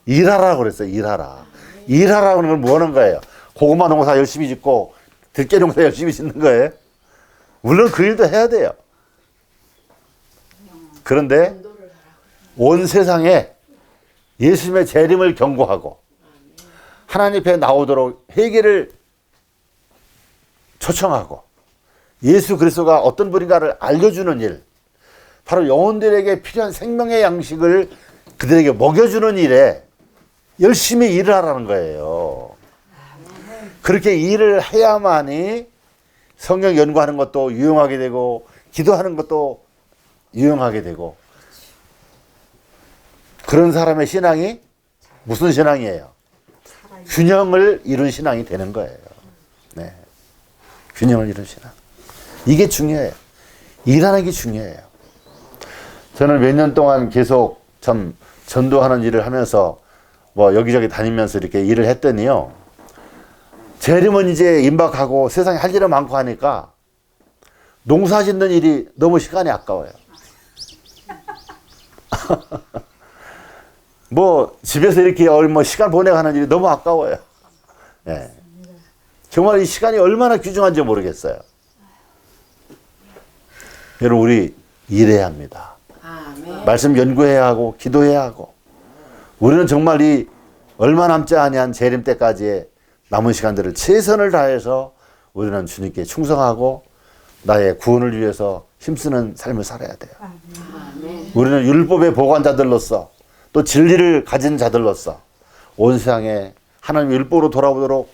Speaker 1: 일하라 그랬어요. 일하라. 일하라고 하는 건 뭐 하는 거예요? 고구마 농사 열심히 짓고 들깨 농사 열심히 짓는 거예요. 물론 그 일도 해야 돼요. 그런데 온 세상에 예수님의 재림을 경고하고 하나님 앞에 나오도록 회개를 초청하고 예수 그리스도가 어떤 분인가를 알려주는 일, 바로 영혼들에게 필요한 생명의 양식을 그들에게 먹여주는 일에 열심히 일을 하라는 거예요. 그렇게 일을 해야만이 성경 연구하는 것도 유용하게 되고 기도하는 것도 유용하게 되고, 그런 사람의 신앙이 무슨 신앙이에요? 균형을 이룬 신앙이 되는 거예요. 네. 균형을 이룬 신앙. 이게 중요해요. 일하는 게 중요해요. 저는 몇 년 동안 계속 참 전도하는 일을 하면서 뭐 여기저기 다니면서 이렇게 일을 했더니요. 재림은 이제 임박하고 세상에 할 일은 많고 하니까 농사 짓는 일이 너무 시간이 아까워요. 뭐 집에서 이렇게 뭐 시간 보내가는 일이 너무 아까워요. 네. 정말 이 시간이 얼마나 귀중한지 모르겠어요. 여러분, 우리 일해야 합니다.
Speaker 2: 아멘.
Speaker 1: 말씀 연구해야 하고 기도해야 하고, 우리는 정말 이 얼마 남지 아니한 재림 때까지의 남은 시간들을 최선을 다해서 우리는 주님께 충성하고 나의 구원을 위해서 힘쓰는 삶을 살아야 돼요.
Speaker 2: 아멘.
Speaker 1: 우리는 율법의 보관자들로서 또 진리를 가진 자들로서 온 세상에 하나님의 율법으로 돌아오도록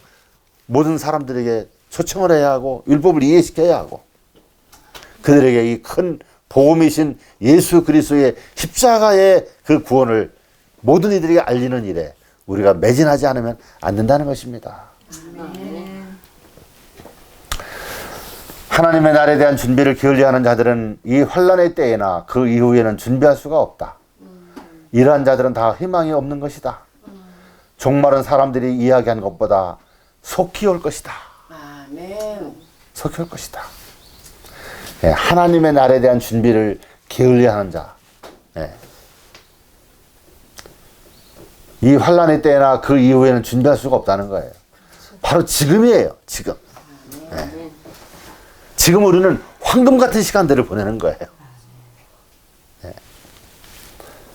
Speaker 1: 모든 사람들에게 초청을 해야 하고 율법을 이해시켜야 하고, 그들에게 이 큰 복음이신 예수 그리스도의 십자가의 그 구원을 모든 이들에게 알리는 일에 우리가 매진하지 않으면 안 된다는 것입니다. 하나님의 날에 대한 준비를 게을리하는 자들은 이 환난의 때에나 그 이후에는 준비할 수가 없다. 이러한 자들은 다 희망이 없는 것이다. 종말은 사람들이 이야기한 것보다 속히 올 것이다.
Speaker 2: 아멘.
Speaker 1: 속히 올 것이다. 예, 하나님의 날에 대한 준비를 게을리하는 자, 예. 이 환난의 때나 그 이후에는 준비할 수가 없다는 거예요. 바로 지금이에요. 지금. 예. 지금 우리는 황금 같은 시간들을 보내는 거예요. 예.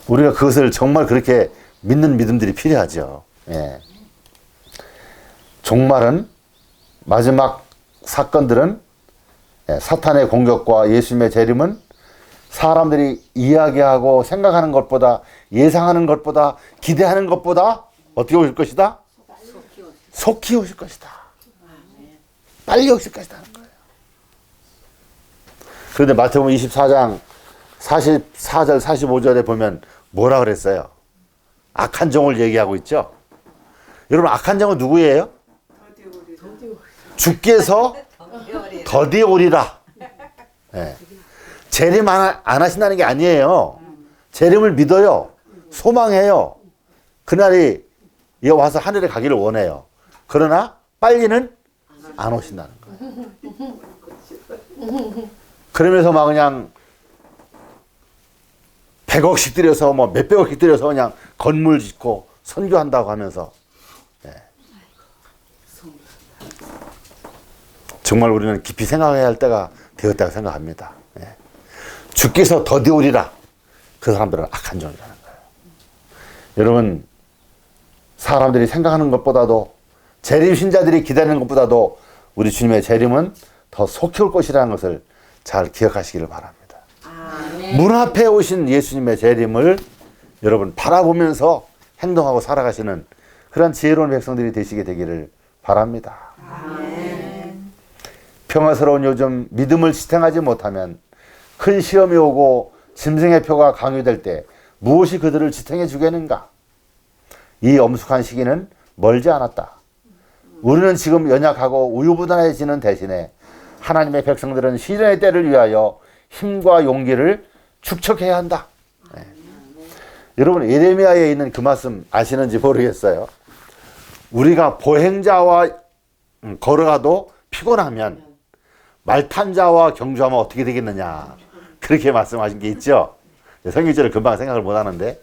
Speaker 1: 우리가 그것을 정말 그렇게 믿는 믿음들이 필요하죠. 예. 종말은 마지막 사건들은 사탄의 공격과 예수님의 재림은 사람들이 이야기하고 생각하는 것보다, 예상하는 것보다, 기대하는 것보다 어떻게 오실 것이다? 속히 오실 것이다. 빨리 오실 것이다 하는 거예요. 그런데 마태복음 24장 44절 45절에 보면 뭐라 그랬어요? 악한 종을 얘기하고 있죠. 여러분, 악한 종은 누구예요? 주께서 더디 오리라. 네. 재림 안 하신다는 게 아니에요. 재림을 믿어요. 소망해요. 그날이 와서 하늘에 가기를 원해요. 그러나 빨리는 안 오신다는 거예요. 그러면서 막 그냥 100억씩 들여서 뭐 몇백억씩 들여서 그냥 건물 짓고 선교한다고 하면서, 정말 우리는 깊이 생각해야 할 때가 되었다고 생각합니다. 주께서 더디 오리라. 그 사람들은 악한 종이라는 거예요. 여러분, 사람들이 생각하는 것보다도, 재림 신자들이 기다리는 것보다도 우리 주님의 재림은 더 속히 올 것이라는 것을 잘 기억하시기를 바랍니다. 문 앞에 오신 예수님의 재림을 여러분 바라보면서 행동하고 살아가시는 그런 지혜로운 백성들이 되시게 되기를 바랍니다. 평화스러운 요즘 믿음을 지탱하지 못하면 큰 시험이 오고 짐승의 표가 강요될 때 무엇이 그들을 지탱해 주겠는가? 이 엄숙한 시기는 멀지 않았다. 우리는 지금 연약하고 우유부단해지는 대신에 하나님의 백성들은 시련의 때를 위하여 힘과 용기를 축적해야 한다. 여러분, 예레미야에 있는 그 말씀 아시는지 모르겠어요. 우리가 보행자와 걸어가도 피곤하면 말탄자와 경주하면 어떻게 되겠느냐, 그렇게 말씀하신 게 있죠. 성경절을 금방 생각을 못 하는데,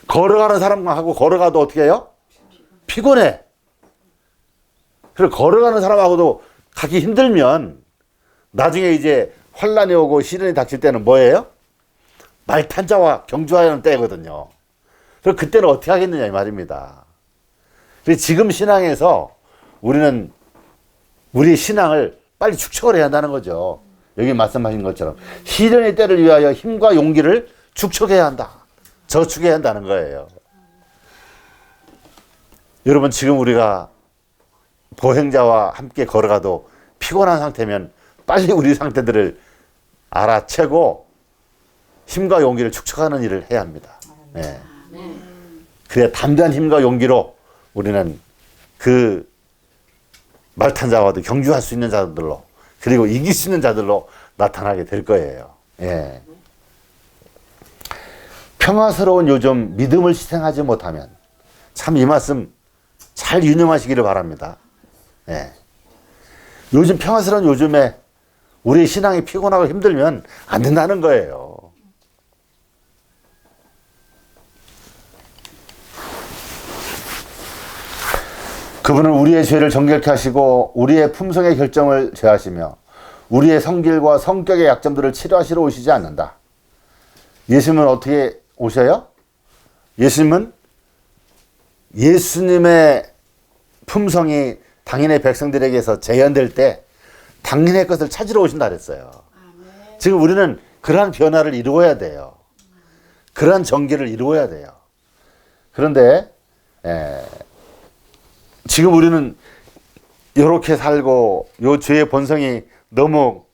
Speaker 1: 걸어가는 사람하고 걸어가도 어떻게 해요? 피곤해. 그리고 걸어가는 사람하고도 가기 힘들면 나중에 이제 환란이 오고 시련이 닥칠 때는 뭐예요? 말탄자와 경주하는 때거든요. 그럼 그때는 어떻게 하겠느냐 이 말입니다. 그래서 지금 신앙에서 우리는 우리 신앙을 빨리 축적을 해야 한다는 거죠. 여기 말씀하신 것처럼 시련의 때를 위하여 힘과 용기를 축적해야 한다. 저축해야 한다는 거예요. 여러분, 지금 우리가 보행자와 함께 걸어가도 피곤한 상태면 빨리 우리 상태들을 알아채고 힘과 용기를 축적하는 일을 해야 합니다. 네. 그래, 담대한 힘과 용기로 우리는 그 말탄자와도 경주할 수 있는 자들로, 그리고 이길 수 있는 자들로 나타나게 될 거예요. 예. 평화스러운 요즘 믿음을 희생하지 못하면, 참 이 말씀 잘 유념하시기를 바랍니다. 예. 요즘 평화스러운 요즘에 우리 신앙이 피곤하고 힘들면 안 된다는 거예요. 그분은 우리의 죄를 정결케 하시고 우리의 품성의 결정을 제하시며 우리의 성질과 성격의 약점들을 치료하시러 오시지 않는다. 예수님은 어떻게 오셔요? 예수님은 예수님의 품성이 당신의 백성들에게서 재현될 때 당신의 것을 찾으러 오신다 그랬어요. 지금 우리는 그러한 변화를 이루어야 돼요. 그러한 전개를 이루어야 돼요. 그런데 지금 우리는 이렇게 살고 요 죄의 본성이 너무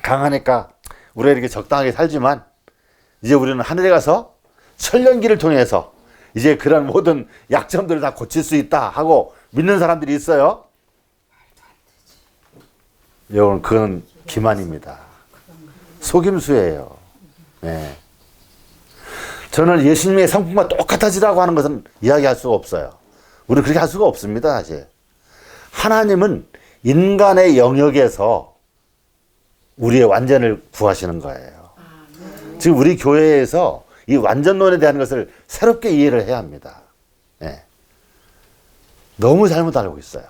Speaker 1: 강하니까 우리가 이렇게 적당하게 살지만, 이제 우리는 하늘에 가서 천년기를 통해서 이제 그런 모든 약점들을 다 고칠 수 있다 하고 믿는 사람들이 있어요. 여러분, 그건 기만입니다. 속임수예요. 네. 저는 예수님의 성품과 똑같아지라고 하는 것은 이야기할 수가 없어요. 우리는 그렇게 할 수가 없습니다, 사실. 하나님은 인간의 영역에서 우리의 완전을 구하시는 거예요. 지금 우리 교회에서 이 완전론에 대한 것을 새롭게 이해를 해야 합니다. 네. 너무 잘못 알고 있어요.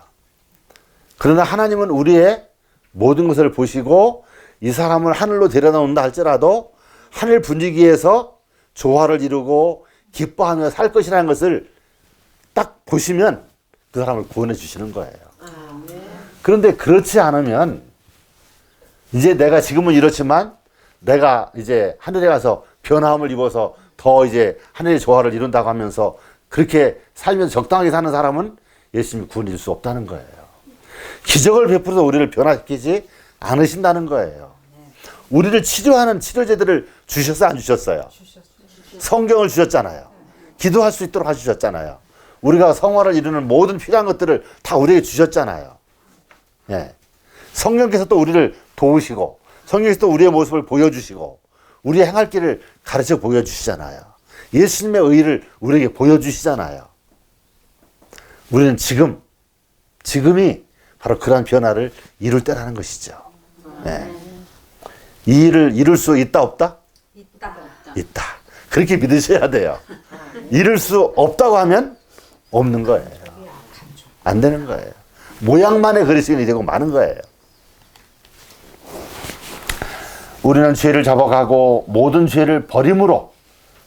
Speaker 1: 그러나 하나님은 우리의 모든 것을 보시고 이 사람을 하늘로 데려다온다 할지라도 하늘 분위기에서 조화를 이루고 기뻐하며 살 것이라는 것을 딱 보시면 그 사람을 구원해 주시는 거예요. 그런데 그렇지 않으면 이제 내가 지금은 이렇지만 내가 이제 하늘에 가서 변화함을 입어서 더 이제 하늘의 조화를 이룬다고 하면서 그렇게 살면서 적당하게 사는 사람은 예수님이 구원해 줄 수 없다는 거예요. 기적을 베풀어서 우리를 변화시키지 않으신다는 거예요. 우리를 치료하는 치료제들을 주셨어요, 안 주셨어요? 성경을 주셨잖아요. 기도할 수 있도록 해주셨잖아요. 우리가 성화를 이루는 모든 필요한 것들을 다 우리에게 주셨잖아요. 예. 성령께서 또 우리를 도우시고 성령께서 또 우리의 모습을 보여주시고 우리의 행할 길을 가르쳐 보여주시잖아요. 예수님의 의의를 우리에게 보여주시잖아요. 우리는 지금이 바로 그러한 변화를 이룰 때라는 것이죠. 예. 이 일을 이룰 수 있다 없다?
Speaker 3: 있다.
Speaker 1: 있다. 그렇게 믿으셔야 돼요. 이룰 수 없다고 하면 없는 거예요. 안 되는 거예요. 모양만의 그리스도인이 되고 마는 거예요. 우리는 죄를 잡아가고 모든 죄를 버림으로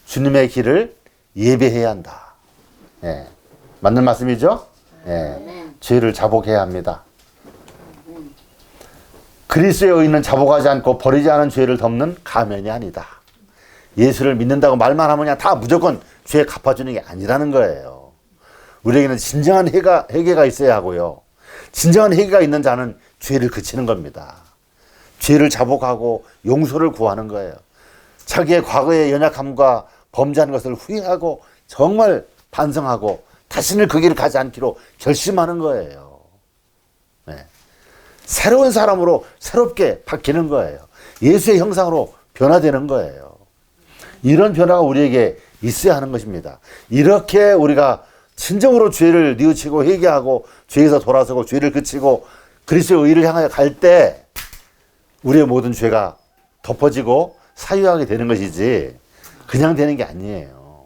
Speaker 1: 주님의 길을 예배해야 한다. 예. 맞는 말씀이죠? 예. 죄를 자복해야 합니다. 그리스도의 의는 자복하지 않고 버리지 않은 죄를 덮는 가면이 아니다. 예수를 믿는다고 말만 하면 그냥 다 무조건 죄 갚아주는 게 아니라는 거예요. 우리에게는 진정한 회개가 있어야 하고요. 진정한 회개가 있는 자는 죄를 그치는 겁니다. 죄를 자복하고 용서를 구하는 거예요. 자기의 과거의 연약함과 범죄한 것을 후회하고 정말 반성하고 다시는 그 길을 가지 않기로 결심하는 거예요. 네. 새로운 사람으로 새롭게 바뀌는 거예요. 예수의 형상으로 변화되는 거예요. 이런 변화가 우리에게 있어야 하는 것입니다. 이렇게 우리가 진정으로 죄를 뉘우치고 회개하고 죄에서 돌아서고 죄를 그치고 그리스도의 의를 향하여 갈 때 우리의 모든 죄가 덮어지고 사유하게 되는 것이지 그냥 되는 게 아니에요.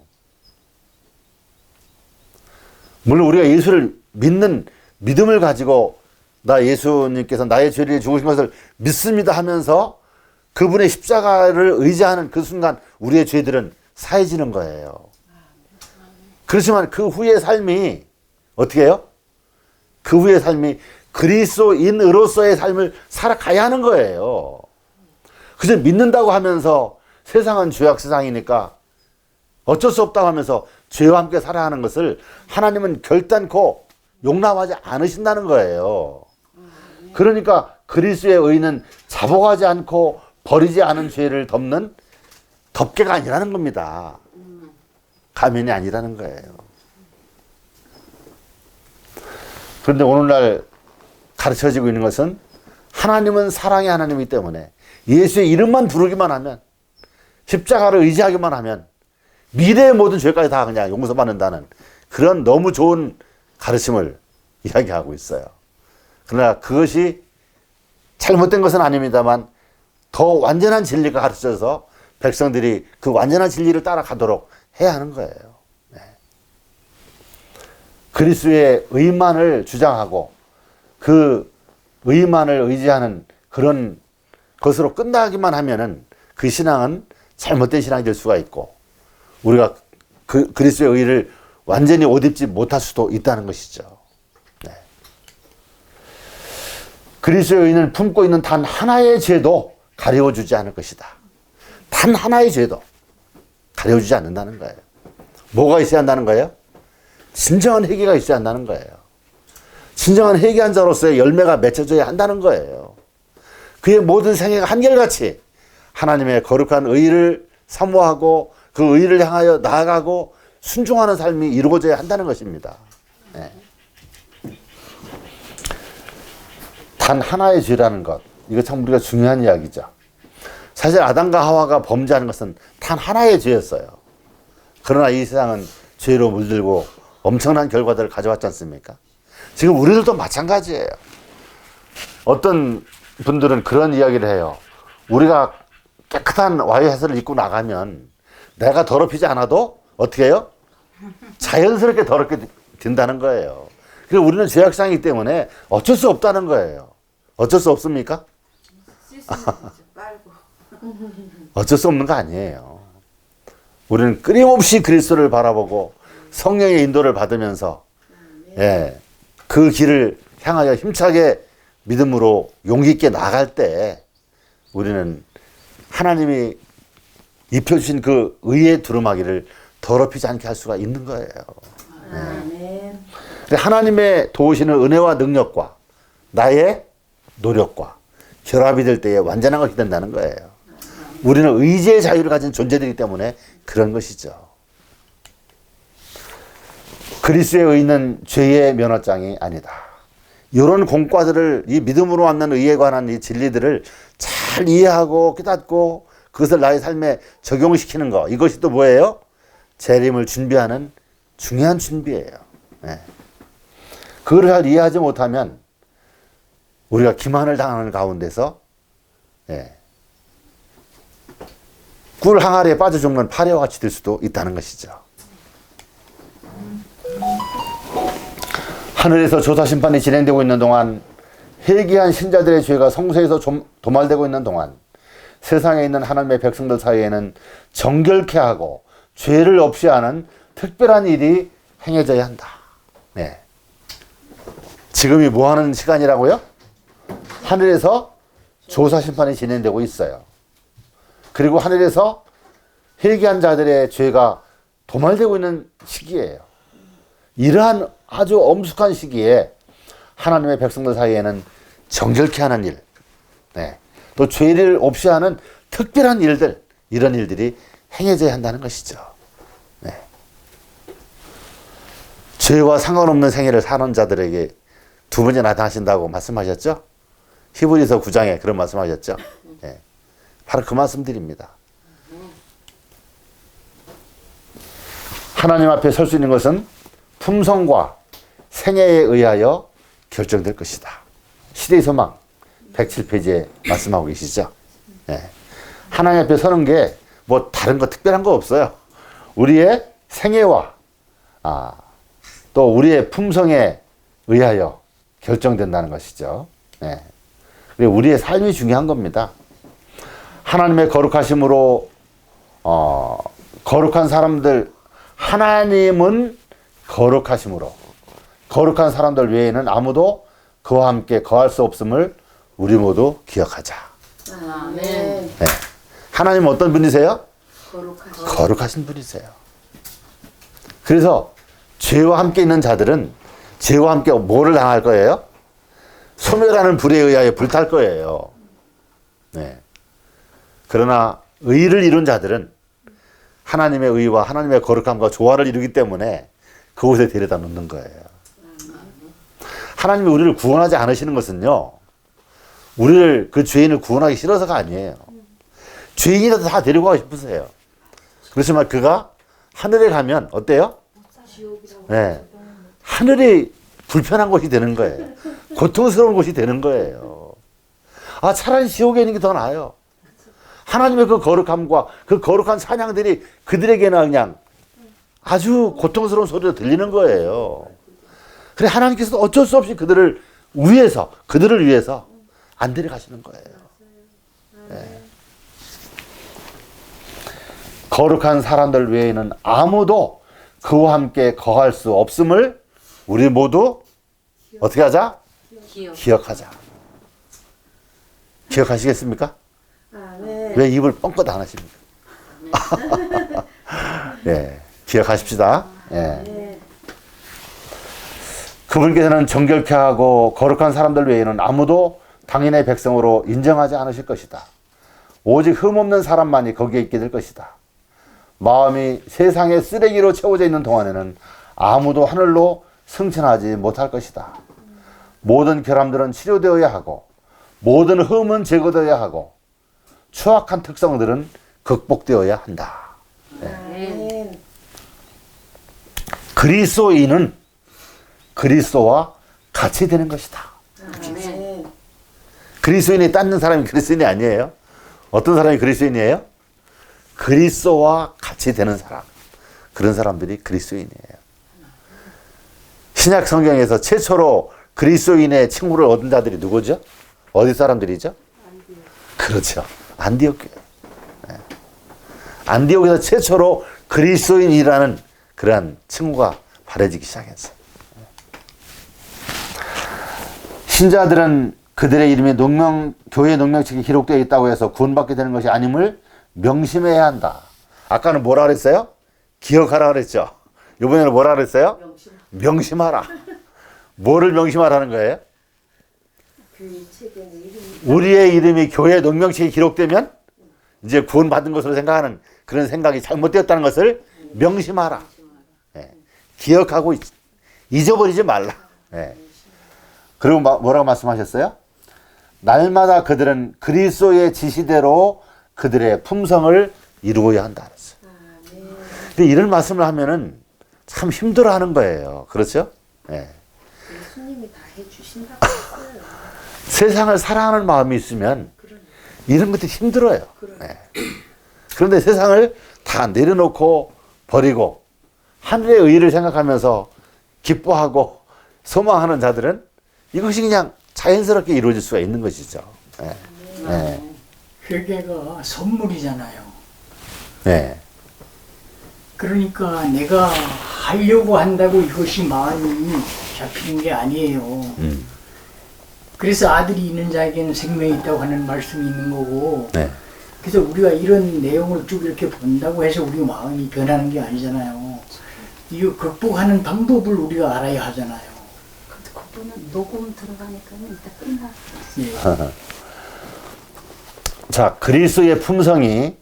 Speaker 1: 물론 우리가 예수를 믿는 믿음을 가지고 나 예수님께서 나의 죄를 죽으신 것을 믿습니다 하면서 그분의 십자가를 의지하는 그 순간 우리의 죄들은 사해지는 거예요. 그렇지만 그 후의 삶이 어떻게 해요? 그 후의 삶이 그리스도인으로서의 삶을 살아가야 하는 거예요. 그저 믿는다고 하면서 세상은 죄악 세상이니까 어쩔 수 없다고 하면서 죄와 함께 살아야 하는 것을 하나님은 결단코 용납하지 않으신다는 거예요. 그러니까 그리스도의 의는 자복하지 않고 버리지 않은 죄를 덮는 덮개가 아니라는 겁니다. 가면이 아니라는 거예요. 그런데 오늘날 가르쳐지고 있는 것은 하나님은 사랑의 하나님이기 때문에 예수의 이름만 부르기만 하면 십자가를 의지하기만 하면 미래의 모든 죄까지 다 그냥 용서받는다는 그런 너무 좋은 가르침을 이야기하고 있어요. 그러나 그것이 잘못된 것은 아닙니다만 더 완전한 진리가 가르쳐져서 백성들이 그 완전한 진리를 따라가도록 해야 하는 거예요. 네. 그리스도의 의만을 주장하고 그 의만을 의지하는 그런 것으로 끝나기만 하면은 그 신앙은 잘못된 신앙이 될 수가 있고 우리가 그리스도의 의를 완전히 옷 입지 못할 수도 있다는 것이죠. 네. 그리스도의 의는 품고 있는 단 하나의 죄도 가려워주지 않을 것이다. 단 하나의 죄도 가려워주지 않는다는 거예요. 뭐가 있어야 한다는 거예요? 진정한 회개가 있어야 한다는 거예요. 진정한 회개한 자로서의 열매가 맺혀져야 한다는 거예요. 그의 모든 생애가 한결같이 하나님의 거룩한 의를 사모하고 그 의를 향하여 나아가고 순종하는 삶이 이루어져야 한다는 것입니다. 네. 단 하나의 죄라는 것, 이거 참 우리가 중요한 이야기죠. 사실 아담과 하와가 범죄하는 것은 단 하나의 죄였어요. 그러나 이 세상은 죄로 물들고 엄청난 결과들을 가져왔지 않습니까? 지금 우리들도 마찬가지예요. 어떤 분들은 그런 이야기를 해요. 우리가 깨끗한 와이셔츠를 입고 나가면 내가 더럽히지 않아도 어떻게 해요? 자연스럽게 더럽게 된다는 거예요. 그래서 우리는 죄악상이기 때문에 어쩔 수 없다는 거예요. 어쩔 수 없습니까?
Speaker 2: 빨고.
Speaker 1: 어쩔 수 없는 거 아니에요. 우리는 끊임없이 그리스도를 바라보고 성령의 인도를 받으면서 예, 그 길을 향하여 힘차게 믿음으로 용기 있게 나갈 때 우리는 하나님이 입혀주신 그 의의 두루마기를 더럽히지 않게 할 수가 있는 거예요.
Speaker 2: 아멘.
Speaker 1: 하나님의 도우시는 은혜와 능력과 나의 노력과 결합이 될 때에 완전한 것이 된다는 거예요. 우리는 의지의 자유를 가진 존재들이기 때문에 그런 것이죠. 그리스도의 의는 죄의 면허장이 아니다. 이런 공과들을 이 믿음으로 얻는 의에 관한 이 진리들을 잘 이해하고 깨닫고 그것을 나의 삶에 적용시키는 거, 이것이 또 뭐예요? 재림을 준비하는 중요한 준비예요. 네. 그걸 잘 이해하지 못하면 우리가 기만을 당하는 가운데서 꿀 항아리에 빠져 죽는 파래와 같이 될 수도 있다는 것이죠. 하늘에서 조사 심판이 진행되고 있는 동안, 회개한 신자들의 죄가 성소에서 도말되고 있는 동안 세상에 있는 하나님의 백성들 사이에는 정결케 하고 죄를 없이 하는 특별한 일이 행해져야 한다. 네. 지금이 뭐 하는 시간이라고요? 하늘에서 조사 심판이 진행되고 있어요. 그리고 하늘에서 회개한 자들의 죄가 도말되고 있는 시기예요. 이러한 아주 엄숙한 시기에 하나님의 백성들 사이에는 정결케 하는 일, 또 죄를 없이 하는 특별한 일들, 이런 일들이 행해져야 한다는 것이죠. 죄와 상관없는 생애를 사는 자들에게 두 번째 나타나신다고 말씀하셨죠? 히브리서 9장에 그런 말씀하셨죠? 바로 그 말씀드립니다. 하나님 앞에 설 수 있는 것은 품성과 생애에 의하여 결정될 것이다. 시대의 소망 107페이지에 말씀하고 계시죠? 하나님 앞에 서는 게 뭐 다른 거 특별한 거 없어요. 우리의 생애와 또 우리의 품성에 의하여 결정된다는 것이죠. 우리의 삶이 중요한 겁니다. 하나님의 거룩하심으로 거룩한 사람들, 하나님은 거룩하심으로 거룩한 사람들 외에는 아무도 그와 함께 거할 수 없음을 우리 모두 기억하자.
Speaker 2: 아멘.
Speaker 1: 하나님은 어떤 분이세요? 거룩하신 분이세요. 그래서 죄와 함께 있는 자들은 죄와 함께 뭐를 당할 거예요? 소멸하는 불에 의하여 불탈 거예요. 그러나 의를 이룬 자들은 하나님의 의와 하나님의 거룩함과 조화를 이루기 때문에 그곳에 데려다 놓는 거예요. 하나님이 우리를 구원하지 않으시는 것은요, 우리를, 그 죄인을 구원하기 싫어서가 아니에요. 죄인이라도 다 데리고 가고 싶으세요. 그렇지만 그가 하늘에 가면 어때요? 하늘이 불편한 곳이 되는 거예요. 고통스러운 곳이 되는 거예요. 차라리 지옥에 있는 게 더 나아요. 하나님의 그 거룩함과 그 거룩한 찬양들이 그들에게는 그냥 아주 고통스러운 소리로 들리는 거예요. 그래, 하나님께서 어쩔 수 없이 그들을 위해서 안 데려가시는 거예요. 거룩한 사람들 외에는 아무도 그와 함께 거할 수 없음을 우리 모두 어떻게 하자? 기억하자. 기억하시겠습니까?
Speaker 2: 아멘.
Speaker 1: 왜 입을 뻥끗 안 하십니까? 기억하십시다. 그분께서는 정결케 하고 거룩한 사람들 외에는 아무도 당인의 백성으로 인정하지 않으실 것이다. 오직 흠없는 사람만이 거기에 있게 될 것이다. 마음이 세상의 쓰레기로 채워져 있는 동안에는 아무도 하늘로 승천하지 못할 것이다. 모든 결함들은 치료되어야 하고 모든 흠은 제거되어야 하고 추악한 특성들은 극복되어야 한다.
Speaker 2: 아멘.
Speaker 1: 그리스도인은 그리스도와 같이 되는 것이다.
Speaker 2: 아멘.
Speaker 1: 그리스도인이 닦는 사람이 그리스도인이 아니에요. 어떤 사람이 그리스도인이에요? 그리스도와 같이 되는 사람. 그런 사람들이 그리스도인이에요. 신약 성경에서 최초로 그리스도인의 칭호를 얻은 자들이 누구죠? 어디 사람들이죠? 그렇죠. 안디옥 교회. 안디옥에서 최초로 그리스도인이라는 그러한 칭호가 바래지기 시작했어요. 신자들은 그들의 이름이 교회 농명책에 기록되어 있다고 해서 구원받게 되는 것이 아님을 명심해야 한다. 아까는 뭐라 그랬어요? 기억하라 그랬죠. 이번에는 뭐라 그랬어요? 명심하라. 뭐를 명심하라는 거예요?
Speaker 2: 그 책에는 이름이
Speaker 1: 우리의 이름이 교회 농명책에 기록되면 이제 구원받은 것으로 생각하는 그런 생각이 잘못되었다는 것을 명심하라. 예. 기억하고 잊어버리지 말라. 예. 그리고 뭐라고 말씀하셨어요? 날마다 그들은 그리스도의 지시대로 그들의 품성을 이루어야 한다. 근데 이런 말씀을 하면은 참 힘들어하는 거예요. 그렇죠? 예.
Speaker 2: 예수님이 다 해주신다고 했어요.
Speaker 1: 세상을 사랑하는 마음이 있으면 이런 것들이 힘들어요. 예. 그런데 세상을 다 내려놓고 버리고 하늘의 의를 생각하면서 기뻐하고 소망하는 자들은 이것이 그냥 자연스럽게 이루어질 수가 있는 것이죠. 예. 예.
Speaker 4: 회개가 선물이잖아요.
Speaker 1: 예.
Speaker 4: 그러니까 내가 하려고 한다고 이것이 마음이 잡히는 게 아니에요. 그래서 아들이 있는 자에게는 생명이 있다고 하는 말씀이 있는 거고,
Speaker 1: 네.
Speaker 4: 그래서 우리가 이런 내용을 쭉 이렇게 본다고 해서 우리 마음이 변하는 게 아니잖아요. 이거 극복하는 방법을 우리가 알아야 하잖아요.
Speaker 2: 근데 그거는 녹음 들어가니까 일단 끝나.
Speaker 4: 예.
Speaker 1: 자, 그리스도의 품성이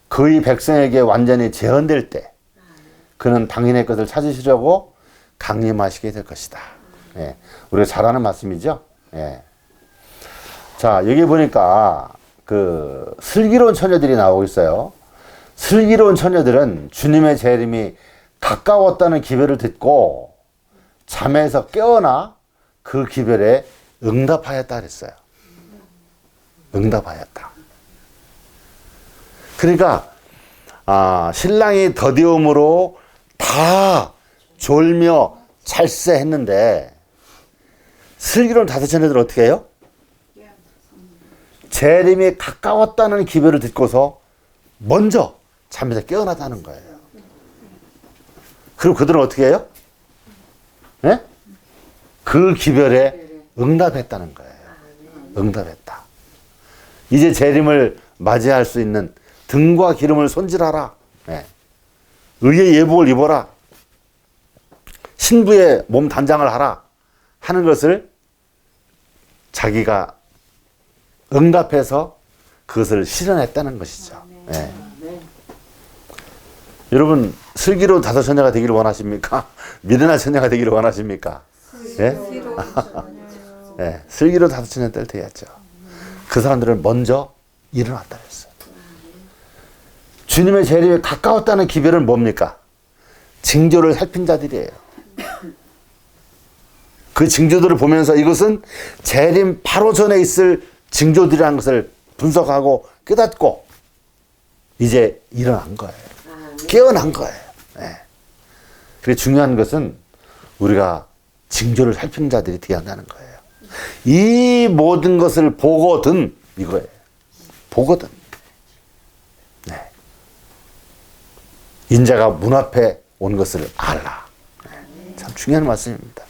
Speaker 1: 그의 백성에게 완전히 재현될 때 그는 당신의 것을 찾으시려고 강림하시게 될 것이다. 예. 우리가 잘 아는 말씀이죠. 예. 자, 여기 보니까 그 슬기로운 처녀들이 나오고 있어요. 슬기로운 처녀들은 주님의 재림이 가까웠다는 기별을 듣고 잠에서 깨어나 그 기별에 응답하였다 그랬어요. 응답하였다. 그러니까 신랑이 더디움으로 다 졸며 찰세했는데 슬기로운 다섯 처녀들은 어떻게 해요? 재림이 가까웠다는 기별을 듣고서 먼저 잠에서 깨어나다는 거예요. 그리고 그들은 어떻게 해요? 네? 그 기별에 응답했다는 거예요. 응답했다. 이제 재림을 맞이할 수 있는 등과 기름을 손질하라. 네. 의의 예복을 입어라. 신부의 몸 단장을 하라. 하는 것을 자기가 응답해서 그것을 실현했다는 것이죠. 네. 여러분 슬기로운 다섯 처녀가 되기를 원하십니까? 미련한 처녀가 되기를 원하십니까? 예? 네. 슬기로운 다섯 처녀 뗄 때였죠. 그 사람들은 먼저 일어났다 그랬어요. 주님의 재림에 가까웠다는 기별은 뭡니까? 징조를 살핀 자들이에요. 그 징조들을 보면서 이것은 재림 바로 전에 있을 징조들이라는 것을 분석하고 깨닫고 이제 일어난 거예요. 깨어난 거예요. 네. 그래서 중요한 것은 우리가 징조를 살피는 자들이 되어야 한다는 거예요. 이 모든 것을 보거든 이거예요. 보거든. 네. 인자가 문 앞에 온 것을 알라. 네. 참 중요한 말씀입니다.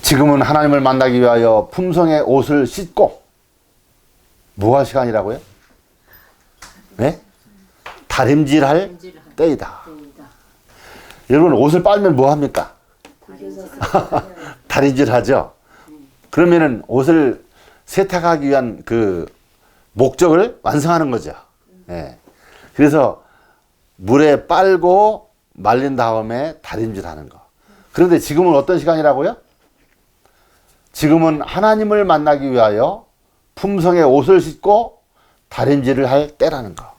Speaker 1: 지금은 하나님을 만나기 위하여 품성의 옷을 씻고 뭐 할 시간이라고요? 네? 다림질할 때이다. 여러분 옷을 빨면 뭐 합니까? 다림질 하죠. 그러면은 옷을 세탁하기 위한 그 목적을 완성하는 거죠. 네. 그래서 물에 빨고 말린 다음에 다림질 하는 거. 그런데 지금은 어떤 시간이라고요? 지금은 하나님을 만나기 위하여 품성의 옷을 씻고 다림질을 할 때라는 거.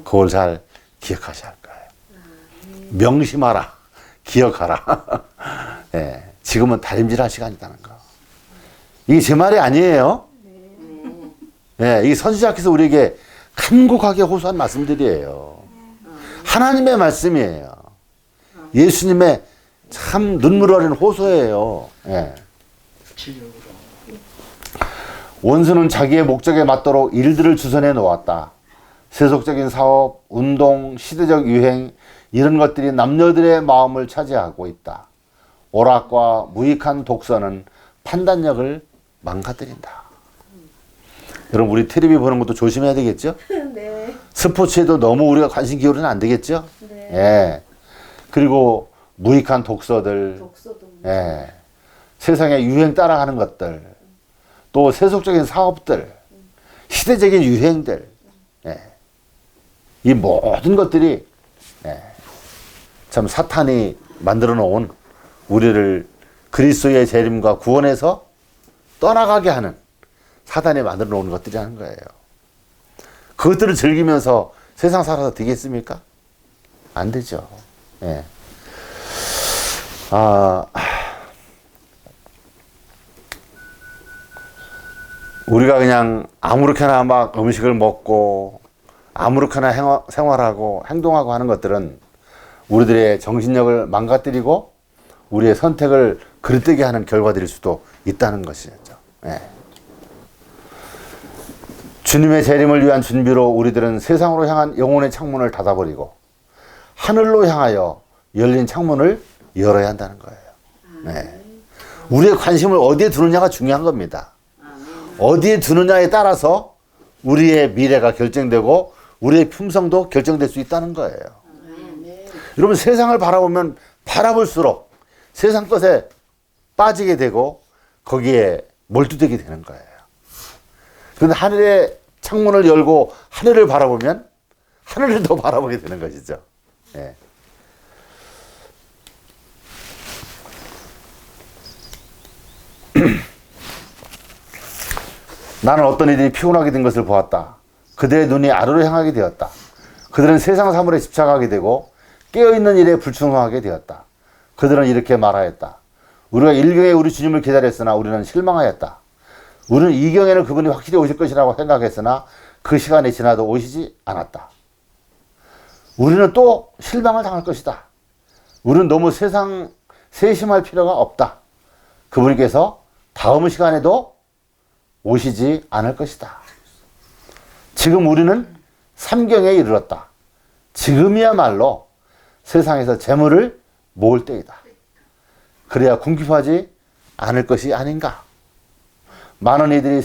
Speaker 1: 그걸 잘 기억하셔야 할 거예요. 명심하라. 기억하라. 네, 지금은 다림질 할 시간이라는 거. 이게 제 말이 아니에요. 네, 이게 선지자께서 우리에게 간곡하게 호소한 말씀들이에요. 하나님의 말씀이에요. 예수님의 참 눈물 어린 호소예요. 네. 원수는 자기의 목적에 맞도록 일들을 주선해 놓았다. 세속적인 사업, 운동, 시대적 유행 이런 것들이 남녀들의 마음을 차지하고 있다. 오락과 무익한 독서는 판단력을 망가뜨린다. 여러분 우리 텔레비 보는 것도 조심해야 되겠죠?
Speaker 2: 네.
Speaker 1: 스포츠에도 너무 우리가 관심 기울이면 안 되겠죠?
Speaker 2: 네.
Speaker 1: 예. 그리고 무익한 독서들,
Speaker 2: 독서도
Speaker 1: 예. 세상의 유행 따라가는 것들, 또 세속적인 사업들, 시대적인 유행들, 예. 이 모든 것들이 예. 참 사탄이 만들어 놓은 우리를 그리스도의 재림과 구원에서 떠나가게 하는 사단이 만들어 놓은 것들이라는 거예요. 그것들을 즐기면서 세상 살아서 되겠습니까? 안 되죠. 예. 우리가 그냥 아무렇게나 막 음식을 먹고 아무렇게나 생활하고 행동하고 하는 것들은 우리들의 정신력을 망가뜨리고 우리의 선택을 그릇되게 하는 결과들일 수도 있다는 것이죠. 예. 주님의 재림을 위한 준비로 우리들은 세상으로 향한 영혼의 창문을 닫아버리고 하늘로 향하여 열린 창문을 열어야 한다는 거예요. 네. 우리의 관심을 어디에 두느냐가 중요한 겁니다. 어디에 두느냐에 따라서 우리의 미래가 결정되고 우리의 품성도 결정될 수 있다는 거예요.
Speaker 2: 네.
Speaker 1: 여러분 세상을 바라보면 바라볼수록 세상 것에 빠지게 되고 거기에 몰두되게 되는 거예요. 그런데 하늘의 창문을 열고 하늘을 바라보면 하늘을 더 바라보게 되는 것이죠. 예. 나는 어떤 이들이 피곤하게 된 것을 보았다. 그들의 눈이 아래로 향하게 되었다. 그들은 세상 사물에 집착하게 되고 깨어있는 일에 불충성하게 되었다. 그들은 이렇게 말하였다. 우리가 일경에 우리 주님을 기다렸으나 우리는 실망하였다. 우리는 이경에는 그분이 확실히 오실 것이라고 생각했으나 그 시간이 지나도 오시지 않았다. 우리는 또 실망을 당할 것이다. 우리는 너무 세심할 필요가 없다. 그분께서 다음 시간에도 오시지 않을 것이다. 지금 우리는 삼경에 이르렀다. 지금이야말로 세상에서 재물을 모을 때이다. 그래야 궁핍하지 않을 것이 아닌가. 많은 이들이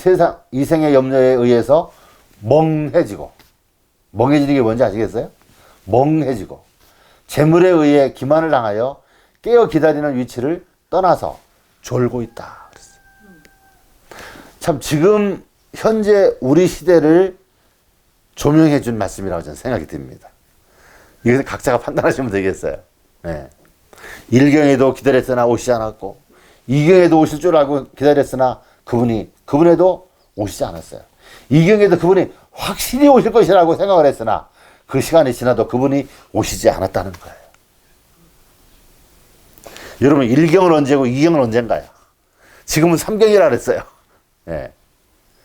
Speaker 1: 이생의 염려에 의해서 멍해지고, 멍해지는 게 뭔지 아시겠어요? 멍해지고 재물에 의해 기만을 당하여 깨어 기다리는 위치를 떠나서 졸고 있다. 참 지금 현재 우리 시대를 조명해 준 말씀이라고 저는 생각이 듭니다. 이것을 각자가 판단하시면 되겠어요. 네. 1경에도 기다렸으나 오시지 않았고 2경에도 오실 줄 알고 기다렸으나 그분에도 오시지 않았어요. 2경에도 그분이 확실히 오실 것이라고 생각을 했으나 그 시간이 지나도 그분이 오시지 않았다는 거예요. 여러분 1경은 언제고 2경은 언젠가요? 지금은 3경이라 그랬어요. 예.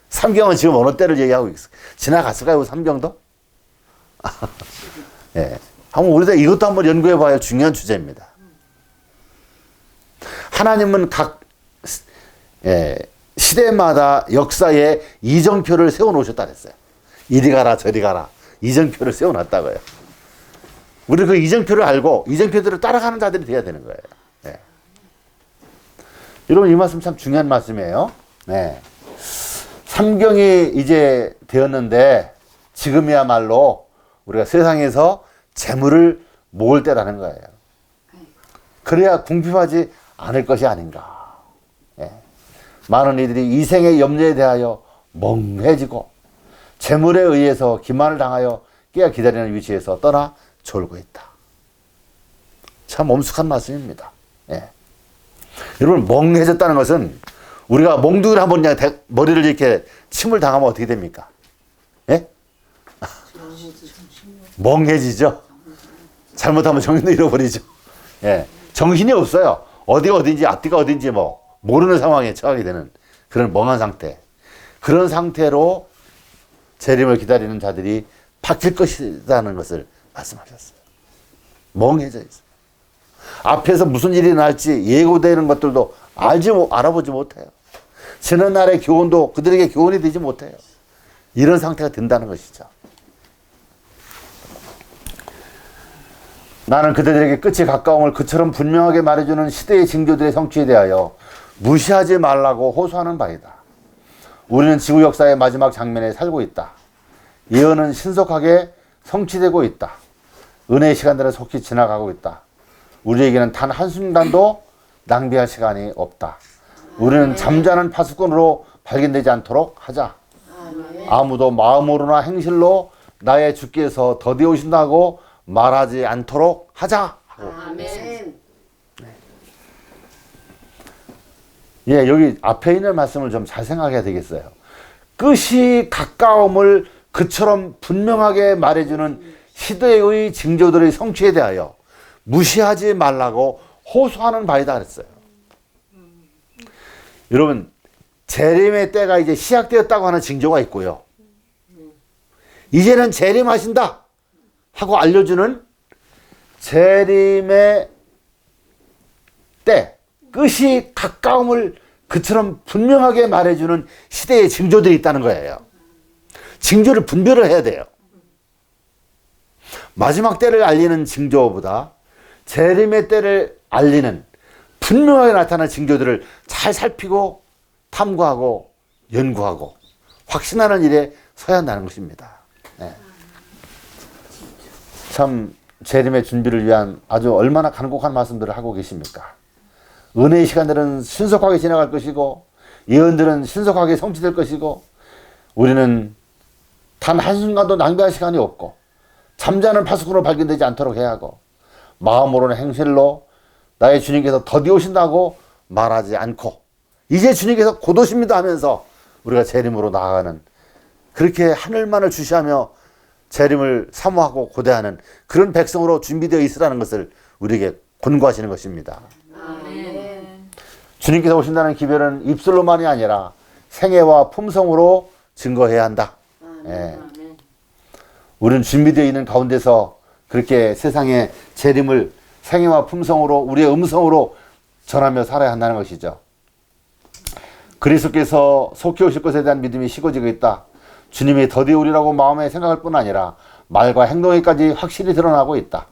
Speaker 1: 3경은 지금 어느 때를 얘기하고 있어요? 지나갔을까요? 3경도? 예. 한번 우리가 이것도 한번 연구해 봐야 중요한 주제입니다. 하나님은 각 시대마다 역사에 이정표를 세워 놓으셨다 그랬어요. 이리 가라 저리 가라 이정표를 세워 놨다고요. 우리 그 이정표를 알고 이정표들을 따라가는 자들이 돼야 되는 거예요. 네. 여러분 이 말씀 참 중요한 말씀이에요. 네. 3경이 이제 되었는데 지금이야말로 우리가 세상에서 재물을 모을 때라는 거예요. 그래야 궁핍하지 않을 것이 아닌가. 예. 많은 이들이 이생의 염려에 대하여 멍해지고 재물에 의해서 기만을 당하여 깨어 기다리는 위치에서 떠나 졸고 있다. 참 엄숙한 말씀입니다. 예. 여러분 멍해졌다는 것은 우리가 몽둥이를 한번 그냥 머리를 이렇게 침을 당하면 어떻게 됩니까? 예? 멍해지죠. 잘못하면 정신도 잃어버리죠. 예. 정신이 없어요. 어디가 어딘지 앞뒤가 어딘지 뭐 모르는 상황에 처하게 되는 그런 멍한 상태. 그런 상태로 재림을 기다리는 자들이 바뀔 것이라는 것을 말씀하셨어요. 멍해져 있어요. 앞에서 무슨 일이 날지 예고되는 것들도 알아보지 못해요. 지난 날의 교훈도 그들에게 교훈이 되지 못해요. 이런 상태가 된다는 것이죠. 나는 그들에게 끝이 가까움을 그처럼 분명하게 말해주는 시대의 징조들의 성취에 대하여 무시하지 말라고 호소하는 바이다. 우리는 지구 역사의 마지막 장면에 살고 있다. 예언은 신속하게 성취되고 있다. 은혜의 시간들은 속히 지나가고 있다. 우리에게는 단 한순간도 낭비할 시간이 없다. 우리는 잠자는 파수꾼으로 발견되지 않도록 하자. 아무도 마음으로나 행실로 나의 주께서 더디 오신다고 말하지 않도록 하자.
Speaker 2: 아멘.
Speaker 1: 예, 여기 앞에 있는 말씀을 좀 잘 생각해야 되겠어요. 끝이 가까움을 그처럼 분명하게 말해주는 시대의 징조들의 성취에 대하여 무시하지 말라고 호소하는 바이다 그랬어요. 여러분, 재림의 때가 이제 시작되었다고 하는 징조가 있고요. 이제는 재림하신다 하고 알려주는 재림의 때, 끝이 가까움을 그처럼 분명하게 말해주는 시대의 징조들이 있다는 거예요. 징조를 분별을 해야 돼요. 마지막 때를 알리는 징조보다 재림의 때를 알리는 분명하게 나타나는 징조들을 잘 살피고 탐구하고 연구하고 확신하는 일에 서야 한다는 것입니다. 네. 참 재림의 준비를 위한 아주 얼마나 간곡한 말씀들을 하고 계십니까? 은혜의 시간들은 신속하게 지나갈 것이고 예언들은 신속하게 성취될 것이고 우리는 단 한순간도 낭비할 시간이 없고 잠자는 파수꾼으로 발견되지 않도록 해야 하고 마음으로는 행실로 나의 주님께서 더디 오신다고 말하지 않고 이제 주님께서 곧 오십니다 하면서 우리가 재림으로 나아가는 그렇게 하늘만을 주시하며 재림을 사모하고 고대하는 그런 백성으로 준비되어 있으라는 것을 우리에게 권고하시는 것입니다.
Speaker 2: 아멘.
Speaker 1: 주님께서 오신다는 기별은 입술로만이 아니라 생애와 품성으로 증거해야 한다. 예. 우리는 준비되어 있는 가운데서 그렇게 세상의 재림을 생애와 품성으로 우리의 음성으로 전하며 살아야 한다는 것이죠. 그리스도께서 속히 오실 것에 대한 믿음이 식어지고 있다. 주님이 더디 오리라고 마음에 생각할 뿐 아니라 말과 행동에까지 확실히 드러나고 있다.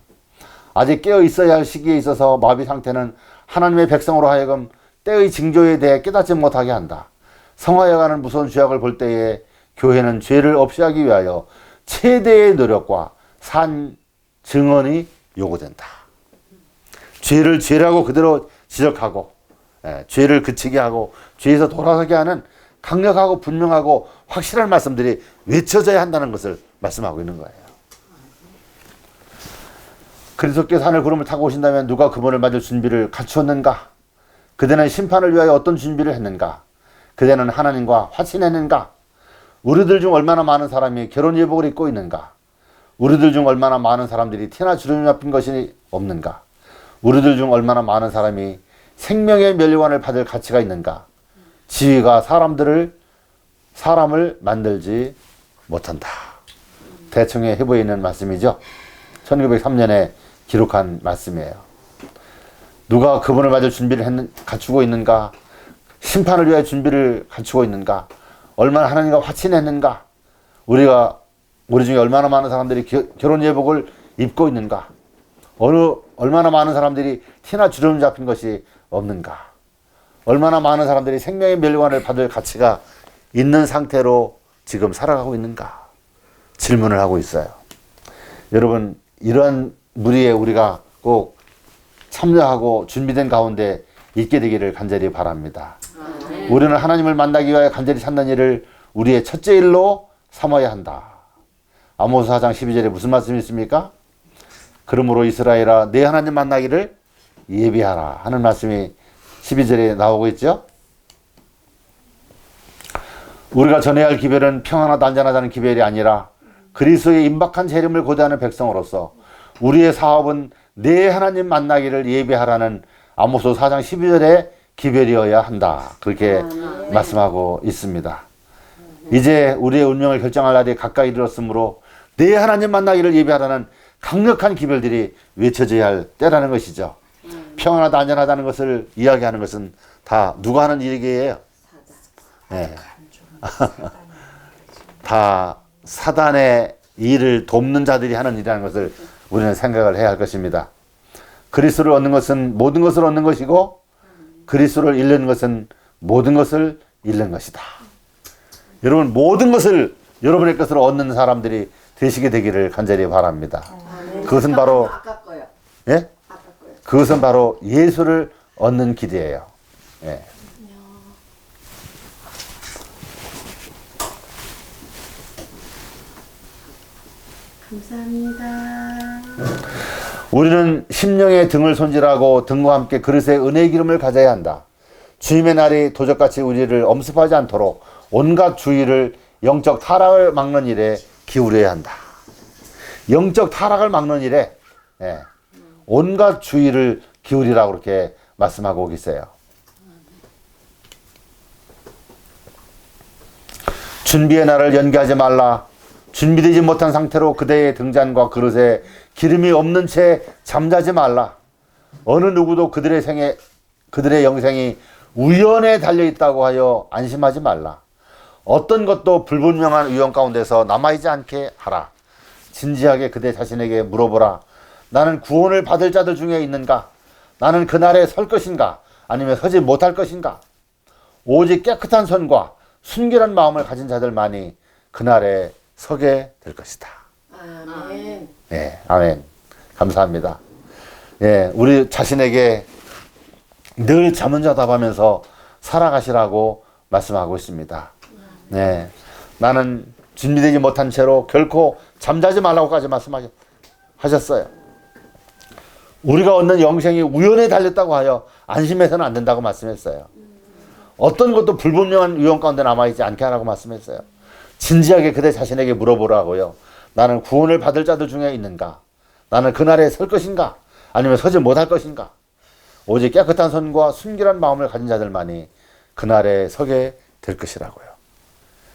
Speaker 1: 아직 깨어 있어야 할 시기에 있어서 마비 상태는 하나님의 백성으로 하여금 때의 징조에 대해 깨닫지 못하게 한다. 성화여가는 무서운 죄악을 볼 때에 교회는 죄를 없이 하기 위하여 최대의 노력과 산 증언이 요구된다. 죄를 죄라고 그대로 지적하고 죄를 그치게 하고 죄에서 돌아서게 하는 강력하고 분명하고 확실한 말씀들이 외쳐져야 한다는 것을 말씀하고 있는 거예요. 그리스도께서 하늘 구름을 타고 오신다면 누가 그분을 맞을 준비를 갖추었는가? 그대는 심판을 위하여 어떤 준비를 했는가? 그대는 하나님과 화친했는가? 우리들 중 얼마나 많은 사람이 결혼 예복을 입고 있는가? 우리들 중 얼마나 많은 사람들이 티나 주름이 잡힌 것이 없는가? 우리들 중 얼마나 많은 사람이 생명의 멸류관을 받을 가치가 있는가? 지위가 사람을 만들지 못한다. 대충의 해보에 있는 말씀이죠. 1903년에 기록한 말씀이에요. 누가 그분을 맞을 준비를 갖추고 있는가? 심판을 위하여 준비를 갖추고 있는가? 얼마나 하나님과 화친했는가? 우리 중에 얼마나 많은 사람들이 결혼 예복을 입고 있는가? 얼마나 많은 사람들이 티나 주름 잡힌 것이 없는가? 얼마나 많은 사람들이 생명의 멸류관을 받을 가치가 있는 상태로 지금 살아가고 있는가? 질문을 하고 있어요. 여러분, 이러한 무리에 우리가 꼭 참여하고 준비된 가운데 있게 되기를 간절히 바랍니다. 우리는 하나님을 만나기 위하여 간절히 찾는 일을 우리의 첫째 일로 삼아야 한다. 아모스 4장 12절에 무슨 말씀이 있습니까? 그러므로 이스라엘아 내 하나님 만나기를 예비하라 하는 말씀이 12절에 나오고 있죠. 우리가 전해야 할 기별은 평안하다 안전하다는 기별이 아니라 그리스도의 임박한 재림을 고대하는 백성으로서 우리의 사업은 내 하나님 만나기를 예비하라는 아모스 4장 12절의 기별이어야 한다. 그렇게 말씀하고 있습니다. 이제 우리의 운명을 결정할 날이 가까이 이르렀으므로 내 하나님 만나기를 예비하라는 강력한 기별들이 외쳐져야 할 때라는 것이죠. 평안하다 안전하다는 것을 이야기하는 것은 다 누가 하는 일이게요? 네. 다 사단의 일을 돕는 자들이 하는 일이라는 것을 우리는 생각을 해야 할 것입니다. 그리스도를 얻는 것은 모든 것을 얻는 것이고 그리스도를 잃는 것은 모든 것을 잃는 것이다. 여러분 모든 것을 여러분의 것으로 얻는 사람들이 되시게 되기를 간절히 바랍니다. 그것은 바로
Speaker 2: 아까 거요.
Speaker 1: 예?
Speaker 2: 아까 거요.
Speaker 1: 그것은 바로 예수를 얻는 길이에요. 예.
Speaker 2: 감사합니다.
Speaker 1: 우리는 심령의 등을 손질하고 등과 함께 그릇에 은혜의 기름을 가져야 한다. 주님의 날이 도적같이 우리를 엄습하지 않도록 온갖 주의를 영적 타락을 막는 일에 기울여야 한다. 영적 타락을 막는 일에 온갖 주의를 기울이라고 그렇게 말씀하고 계세요. 준비의 날을 연기하지 말라. 준비되지 못한 상태로 그대의 등잔과 그릇에 기름이 없는 채 잠자지 말라. 어느 누구도 그들의 영생이 우연에 달려있다고 하여 안심하지 말라. 어떤 것도 불분명한 위험 가운데서 남아있지 않게 하라. 진지하게 그대 자신에게 물어보라. 나는 구원을 받을 자들 중에 있는가? 나는 그날에 설 것인가? 아니면 서지 못할 것인가? 오직 깨끗한 손과 순결한 마음을 가진 자들만이 그날에 서게 될 것이다.
Speaker 2: 아멘.
Speaker 1: 예, 아멘. 감사합니다. 예, 우리 자신에게 늘 자문자답하면서 살아가시라고 말씀하고 있습니다. 네, 나는 준비되지 못한 채로 결코 잠자지 말라고까지 말씀하셨어요. 우리가 얻는 영생이 우연에 달렸다고 하여 안심해서는 안 된다고 말씀했어요. 어떤 것도 불분명한 위험 가운데 남아있지 않게 하라고 말씀했어요. 진지하게 그대 자신에게 물어보라고요. 나는 구원을 받을 자들 중에 있는가? 나는 그날에 설 것인가? 아니면 서지 못할 것인가? 오직 깨끗한 손과 순결한 마음을 가진 자들만이 그날에 서게 될 것이라고요.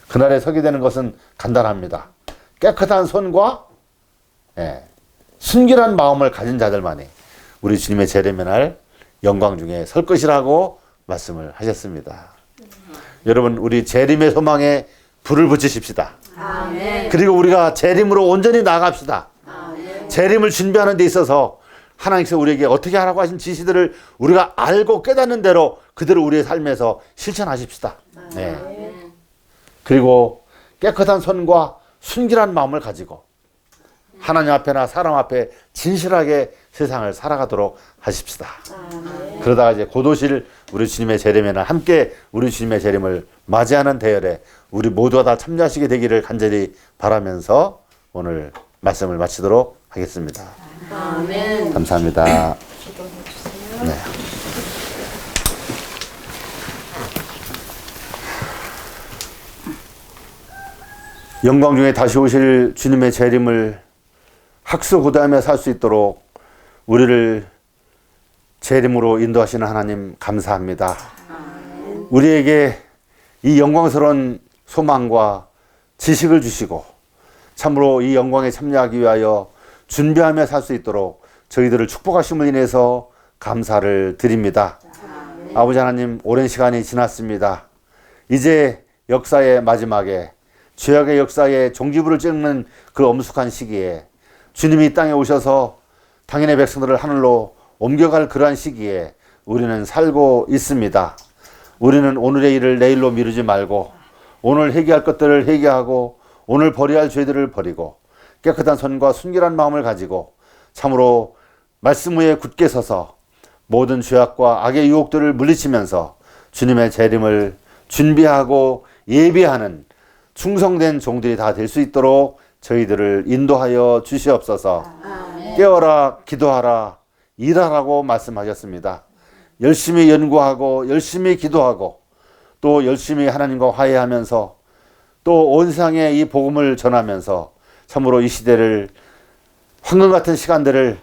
Speaker 1: 그날에 서게 되는 것은 간단합니다. 깨끗한 손과 순결한 마음을 가진 자들만이 우리 주님의 재림의 날 영광 중에 설 것이라고 말씀을 하셨습니다. 여러분 우리 재림의 소망에 불을 붙이십시다.
Speaker 2: 아멘.
Speaker 1: 그리고 우리가 재림으로 온전히 나아갑시다.
Speaker 2: 아멘.
Speaker 1: 재림을 준비하는 데 있어서 하나님께서 우리에게 어떻게 하라고 하신 지시들을 우리가 알고 깨닫는 대로 그대로 우리의 삶에서 실천하십시다. 네. 그리고 깨끗한 손과 순결한 마음을 가지고 하나님 앞에나 사람 앞에 진실하게 세상을 살아가도록 하십시다. 그러다가 이제 곧 오실 우리 주님의 재림에 날 함께 우리 주님의 재림을 맞이하는 대열에 우리 모두가 다 참여하시게 되기를 간절히 바라면서 오늘 말씀을 마치도록 하겠습니다.
Speaker 2: 아멘.
Speaker 1: 감사합니다. 네. 영광 중에 다시 오실 주님의 재림을 학수고대하며 살 수 있도록 우리를 재림으로 인도하시는 하나님 감사합니다. 우리에게 이 영광스러운 소망과 지식을 주시고 참으로 이 영광에 참여하기 위하여 준비하며 살 수 있도록 저희들을 축복하심을 인해서 감사를 드립니다. 아버지 하나님 오랜 시간이 지났습니다. 이제 역사의 마지막에 죄악의 역사에 종지부를 찍는 그 엄숙한 시기에 주님이 이 땅에 오셔서 당연의 백성들을 하늘로 옮겨갈 그러한 시기에 우리는 살고 있습니다. 우리는 오늘의 일을 내일로 미루지 말고 오늘 회개할 것들을 회개하고 오늘 버려야 할 죄들을 버리고 깨끗한 손과 순결한 마음을 가지고 참으로 말씀 위에 굳게 서서 모든 죄악과 악의 유혹들을 물리치면서 주님의 재림을 준비하고 예비하는 충성된 종들이 다 될 수 있도록 저희들을 인도하여 주시옵소서. 깨어라 기도하라 일하라고 말씀하셨습니다. 열심히 연구하고 열심히 기도하고 또 열심히 하나님과 화해하면서 또 온 세상에 이 복음을 전하면서 참으로 이 시대를 황금 같은 시간들을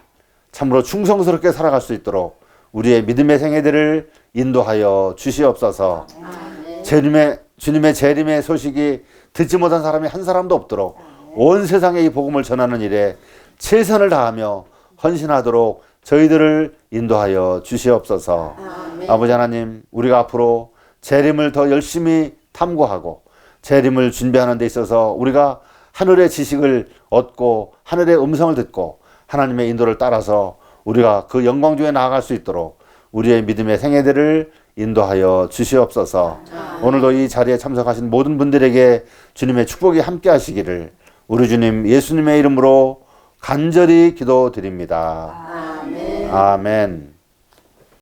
Speaker 1: 참으로 충성스럽게 살아갈 수 있도록 우리의 믿음의 생애들을 인도하여 주시옵소서. 주님의 재림의 소식이 듣지 못한 사람이 한 사람도 없도록 온 세상에 이 복음을 전하는 일에 최선을 다하며 헌신하도록 저희들을 인도하여 주시옵소서. 아버지 하나님, 우리가 앞으로 재림을 더 열심히 탐구하고 재림을 준비하는 데 있어서 우리가 하늘의 지식을 얻고 하늘의 음성을 듣고 하나님의 인도를 따라서 우리가 그 영광 중에 나아갈 수 있도록 우리의 믿음의 생애들을 인도하여 주시옵소서. 오늘도 이 자리에 참석하신 모든 분들에게 주님의 축복이 함께 하시기를 우리 주님 예수님의 이름으로 간절히 기도드립니다. 아멘.